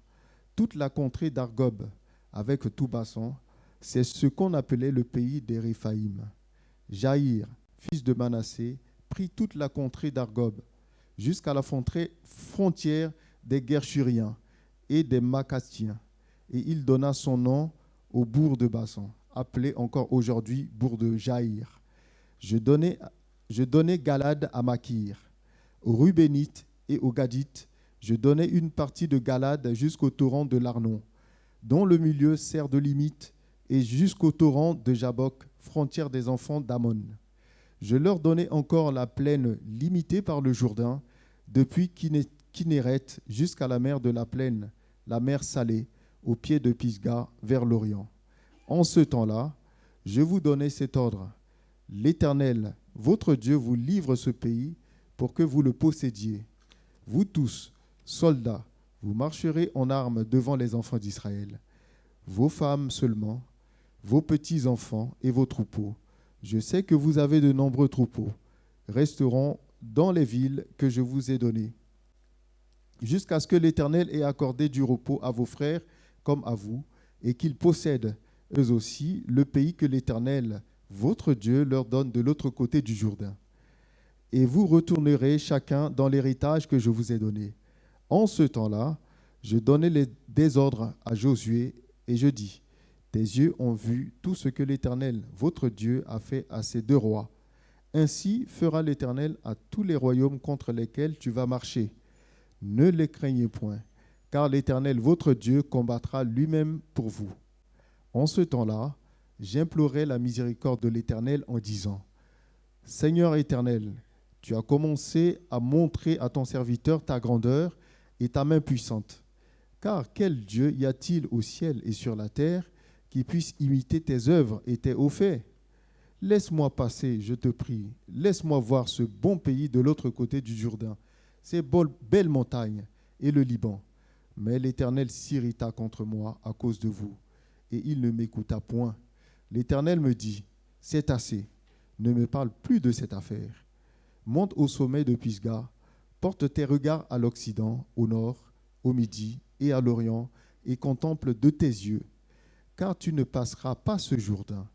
Toute la contrée d'Argob avec tout Basan, c'est ce qu'on appelait le pays des Réphaïm. Jaïr, fils de Manassé, prit toute la contrée d'Argob jusqu'à la frontière des Gershuriens et des Macastiens, et il donna son nom au bourg de Basan, appelé encore aujourd'hui bourg de Jaïr. Je donnai Galade à Makir, aux Rubénites et aux Gadites. Je donnai une partie de Galade jusqu'au torrent de l'Arnon, dont le milieu sert de limite, et jusqu'au torrent de Jabok, frontière des enfants d'Ammon. Je leur donnai encore la plaine limitée par le Jourdain, depuis Kinéret jusqu'à la mer de la plaine, la mer salée, au pied de Pisga, vers l'Orient. En ce temps-là, je vous donnai cet ordre. L'Éternel, votre Dieu, vous livre ce pays pour que vous le possédiez. Vous tous, soldats, vous marcherez en armes devant les enfants d'Israël. Vos femmes seulement, vos petits-enfants et vos troupeaux, je sais que vous avez de nombreux troupeaux, resteront dans les villes que je vous ai données, jusqu'à ce que l'Éternel ait accordé du repos à vos frères comme à vous, et qu'ils possèdent eux aussi le pays que l'Éternel, votre Dieu, leur donne de l'autre côté du Jourdain. Et vous retournerez chacun dans l'héritage que je vous ai donné. En ce temps-là, je donnai des ordres à Josué, et je dis, tes yeux ont vu tout ce que l'Éternel, votre Dieu, a fait à ces 2 rois. Ainsi fera l'Éternel à tous les royaumes contre lesquels tu vas marcher. Ne les craignez point, car l'Éternel, votre Dieu, combattra lui-même pour vous. En ce temps-là, j'implorai la miséricorde de l'Éternel en disant, Seigneur Éternel, tu as commencé à montrer à ton serviteur ta grandeur et ta main puissante. Car quel Dieu y a-t-il au ciel et sur la terre qui puisse imiter tes œuvres et tes hauts faits? Laisse-moi passer, je te prie. Laisse-moi voir ce bon pays de l'autre côté du Jourdain, ces belles montagnes et le Liban. Mais l'Éternel s'irrita contre moi à cause de vous, et il ne m'écouta point. L'Éternel me dit, c'est assez, ne me parle plus de cette affaire. Monte au sommet de Pisga, porte tes regards à l'Occident, au nord, au midi et à l'Orient, et contemple de tes yeux, car tu ne passeras pas ce Jourdain.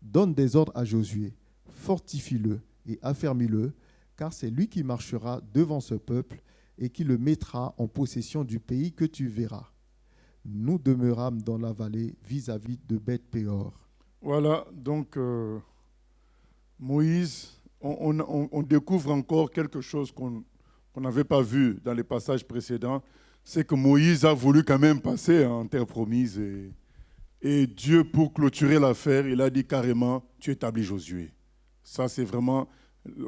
Donne des ordres à Josué, fortifie-le et affermis-le, car c'est lui qui marchera devant ce peuple et qui le mettra en possession du pays que tu verras. Nous demeurâmes dans la vallée vis-à-vis de Beth-Péor. Voilà, donc Moïse, on découvre encore quelque chose qu'on n'avait pas vu dans les passages précédents, c'est que Moïse a voulu quand même passer en terre promise et Dieu, pour clôturer l'affaire, il a dit carrément, tu établis Josué. Ça, c'est vraiment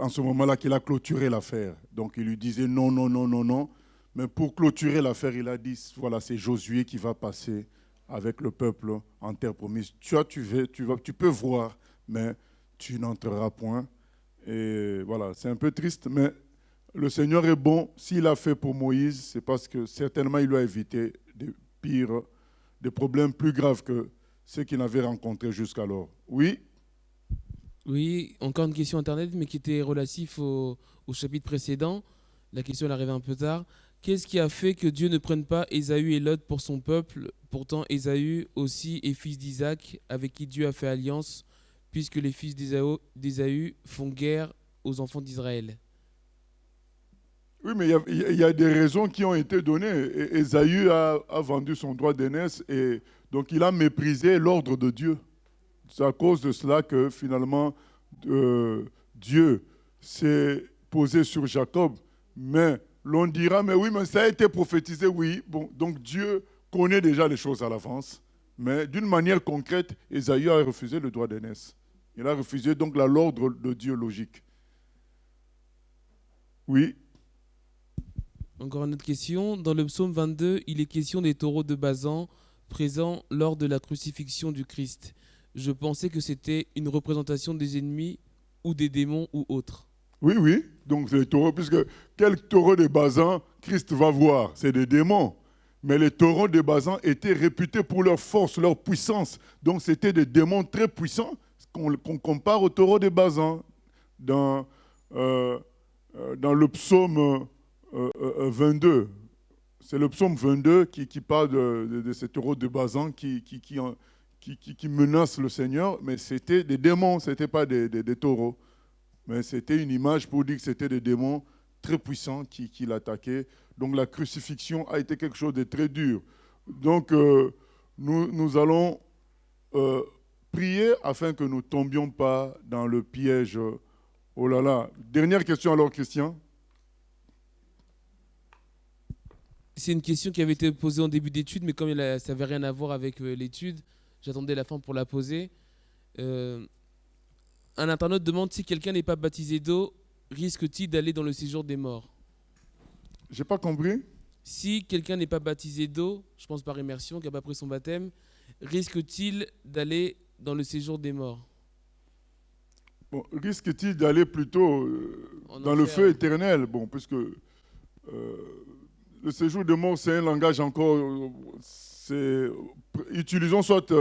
en ce moment-là qu'il a clôturé l'affaire. Donc, il lui disait non, non, non, non, non. Mais pour clôturer l'affaire, il a dit, voilà, c'est Josué qui va passer avec le peuple en terre promise. Tu peux voir, mais tu n'entreras point. Et voilà, c'est un peu triste, mais le Seigneur est bon. S'il a fait pour Moïse, c'est parce que certainement il lui a évité des problèmes plus graves que ceux qu'il avait rencontrés jusqu'alors. Oui? Oui, encore une question Internet, mais qui était relative au chapitre précédent. La question elle arrivait un peu tard. Qu'est-ce qui a fait que Dieu ne prenne pas Ésaü et Lot pour son peuple? Pourtant, Ésaü aussi est fils d'Isaac, avec qui Dieu a fait alliance, puisque les fils d'Ésaü font guerre aux enfants d'Israël. Oui, mais il y a des raisons qui ont été données. Ésaü a vendu son droit d'aînesse et donc il a méprisé l'ordre de Dieu. C'est à cause de cela que finalement Dieu s'est posé sur Jacob. Mais l'on dira, mais oui, mais ça a été prophétisé, oui. Bon, donc Dieu connaît déjà les choses à l'avance. Mais d'une manière concrète, Ésaü a refusé le droit d'aînesse. Il a refusé donc l'ordre de Dieu logique. Oui. Encore une autre question. Dans le psaume 22, il est question des taureaux de Basan présents lors de la crucifixion du Christ. Je pensais que c'était une représentation des ennemis ou des démons ou autres. Oui, oui. Donc les taureaux, puisque quel taureau de Basan Christ va voir? C'est des démons. Mais les taureaux de Basan étaient réputés pour leur force, leur puissance. Donc c'était des démons très puissants qu'on compare aux taureaux de Basan dans le psaume 22. C'est le psaume 22 qui parle de ces taureaux de Basan qui menacent le Seigneur, mais c'était des démons, ce n'était pas des taureaux. Mais c'était une image pour dire que c'était des démons très puissants qui l'attaquaient. Donc la crucifixion a été quelque chose de très dur. Donc nous allons prier afin que nous ne tombions pas dans le piège. Oh là là. Dernière question alors, Christian. C'est une question qui avait été posée en début d'étude, mais comme ça n'avait rien à voir avec l'étude, j'attendais la fin pour la poser. Un internaute demande si quelqu'un n'est pas baptisé d'eau, risque-t-il d'aller dans le séjour des morts? J'ai pas compris. Si quelqu'un n'est pas baptisé d'eau, je pense par immersion, qui n'a pas pris son baptême, risque-t-il d'aller dans le séjour des morts? Bon, risque-t-il d'aller plutôt dans le feu éternel? Bon, puisque le séjour des morts, c'est un langage encore... utilisons soit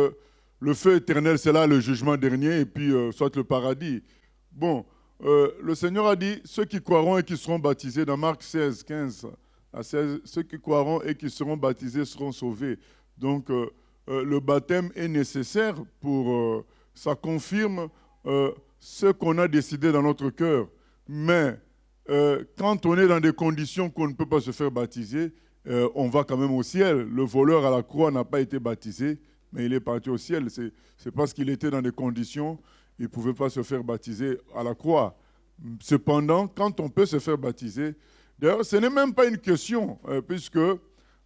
le feu éternel, c'est là le jugement dernier, et puis soit le paradis. Bon, le Seigneur a dit, ceux qui croiront et qui seront baptisés, dans Marc 16, 15 à 16, ceux qui croiront et qui seront baptisés seront sauvés. Donc, le baptême est nécessaire pour... ça confirme ce qu'on a décidé dans notre cœur. Mais quand on est dans des conditions qu'on ne peut pas se faire baptiser, on va quand même au ciel. Le voleur à la croix n'a pas été baptisé, mais il est parti au ciel. C'est parce qu'il était dans des conditions, il ne pouvait pas se faire baptiser à la croix. Cependant, quand on peut se faire baptiser, d'ailleurs, ce n'est même pas une question, puisque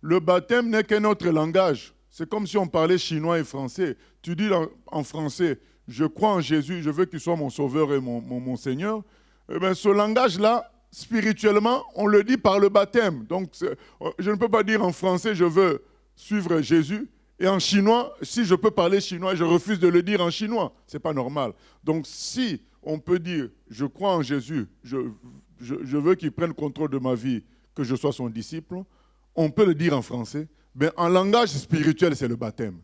le baptême n'est qu'un autre langage. C'est comme si on parlait chinois et français. Tu dis en français, je crois en Jésus, je veux qu'il soit mon sauveur et mon Seigneur. Eh bien, ce langage-là, spirituellement, on le dit par le baptême. Donc, je ne peux pas dire en français, je veux suivre Jésus. Et en chinois, si je peux parler chinois, je refuse de le dire en chinois. Ce n'est pas normal. Donc, si on peut dire, je crois en Jésus, je veux qu'il prenne contrôle de ma vie, que je sois son disciple, on peut le dire en français. Mais en langage spirituel, c'est le baptême.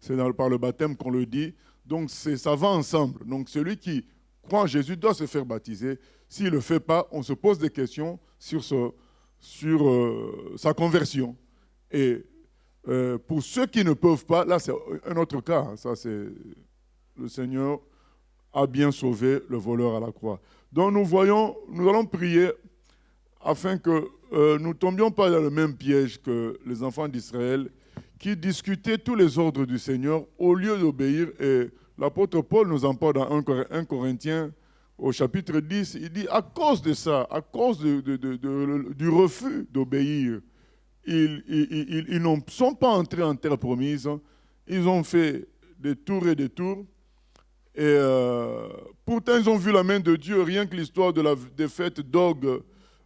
C'est par le baptême qu'on le dit. Donc, ça va ensemble. Donc, celui qui croit en Jésus doit se faire baptiser. S'il ne le fait pas, on se pose des questions sur sa conversion. Et pour ceux qui ne peuvent pas, là c'est un autre cas. Ça, c'est le Seigneur a bien sauvé le voleur à la croix. Donc nous allons prier afin que nous ne tombions pas dans le même piège que les enfants d'Israël qui discutaient tous les ordres du Seigneur au lieu d'obéir. Et l'apôtre Paul nous en parle dans 1 Corinthiens au chapitre 10. Il dit, à cause de ça, à cause du refus d'obéir, ils ne sont pas entrés en terre promise. Ils ont fait des tours et des tours. Et pourtant, ils ont vu la main de Dieu. Rien que l'histoire de la défaite d'Og,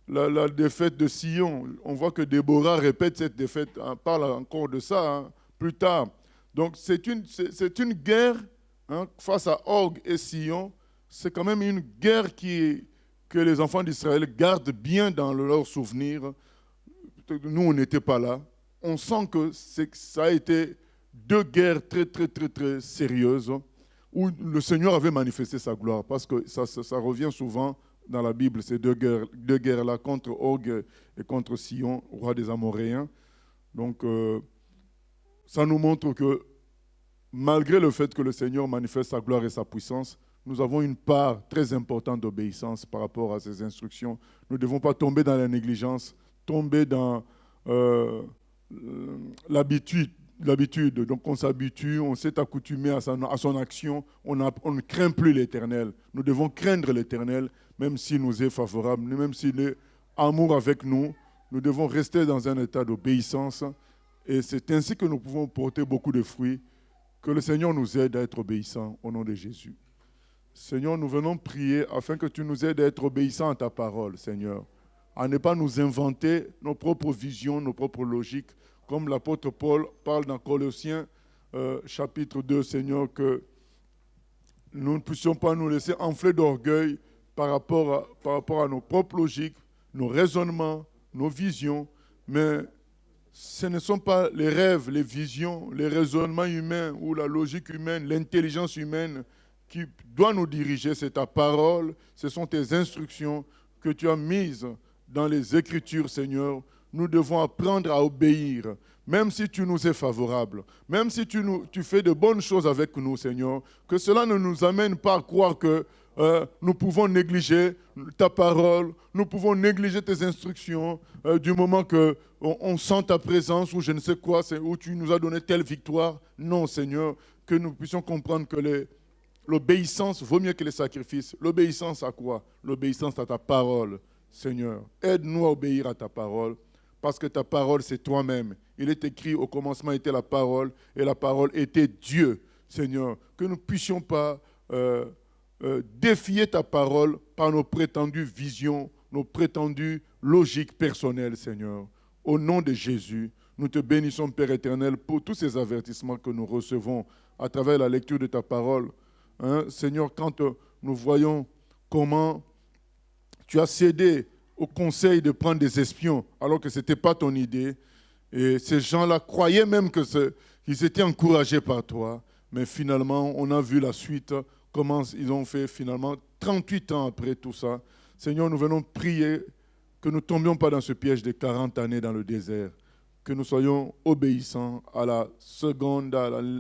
la défaite de Sion. On voit que Déborah répète cette défaite, parle encore de ça plus tard. Donc, c'est une guerre face à Og et Sion. c'est quand même une guerre que les enfants d'Israël gardent bien dans leur souvenir. Nous, on n'était pas là. On sent que ça a été deux guerres très, très, très, très sérieuses où le Seigneur avait manifesté sa gloire, parce que ça revient souvent dans la Bible, ces deux guerres-là, contre Og et contre Sion, roi des Amoréens. Donc, ça nous montre que malgré le fait que le Seigneur manifeste sa gloire et sa puissance, nous avons une part très importante d'obéissance par rapport à ses instructions. Nous ne devons pas tomber dans la négligence, tomber dans l'habitude. Donc on s'habitue, on s'est accoutumé à son action, on ne craint plus l'Éternel. Nous devons craindre l'Éternel, même s'il nous est favorable, même s'il est amour avec nous. Nous devons rester dans un état d'obéissance. Et c'est ainsi que nous pouvons porter beaucoup de fruits. Que le Seigneur nous aide à être obéissants au nom de Jésus. Seigneur, nous venons prier afin que tu nous aides à être obéissants à ta parole, Seigneur. À ne pas nous inventer nos propres visions, nos propres logiques, comme l'apôtre Paul parle dans Colossiens chapitre 2, Seigneur, que nous ne puissions pas nous laisser enfler d'orgueil par rapport à nos propres logiques, nos raisonnements, nos visions, mais ce ne sont pas les rêves, les visions, les raisonnements humains ou la logique humaine, l'intelligence humaine qui doit nous diriger. C'est ta parole, ce sont tes instructions que tu as mises dans les Écritures, Seigneur. Nous devons apprendre à obéir, même si tu nous es favorable, même si tu fais de bonnes choses avec nous, Seigneur, que cela ne nous amène pas à croire que nous pouvons négliger ta parole, nous pouvons négliger tes instructions du moment qu'on sent ta présence ou je ne sais quoi, où tu nous as donné telle victoire. Non, Seigneur, que nous puissions comprendre que l'obéissance vaut mieux que les sacrifices. L'obéissance à quoi? L'obéissance à ta parole, Seigneur. Aide-nous à obéir à ta parole, parce que ta parole, c'est toi-même. Il est écrit, au commencement était la parole, et la parole était Dieu, Seigneur. Que nous ne puissions pas défier ta parole par nos prétendues visions, nos prétendues logiques personnelles, Seigneur. Au nom de Jésus, nous te bénissons, Père éternel, pour tous ces avertissements que nous recevons à travers la lecture de ta parole. Seigneur, quand nous voyons comment tu as cédé au conseil de prendre des espions alors que ce n'était pas ton idée, et ces gens-là croyaient même qu'ils étaient encouragés par toi, mais finalement, on a vu la suite, comment ils ont fait finalement 38 ans après tout ça. Seigneur, nous venons prier que nous ne tombions pas dans ce piège de 40 années dans le désert, que nous soyons obéissants à la seconde,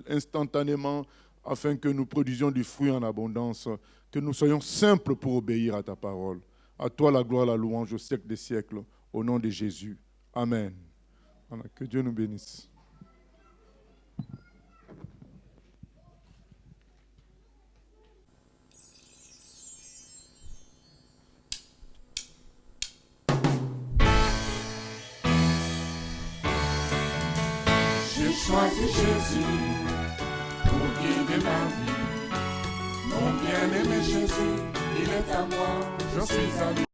instantanément, afin que nous produisions du fruit en abondance, que nous soyons simples pour obéir à ta parole. À toi la gloire, la louange au siècle des siècles, au nom de Jésus. Amen. Que Dieu nous bénisse. J'ai choisi Jésus pour guider ma vie. Mon bien-aimé Jésus, il est à moi, je suis à lui.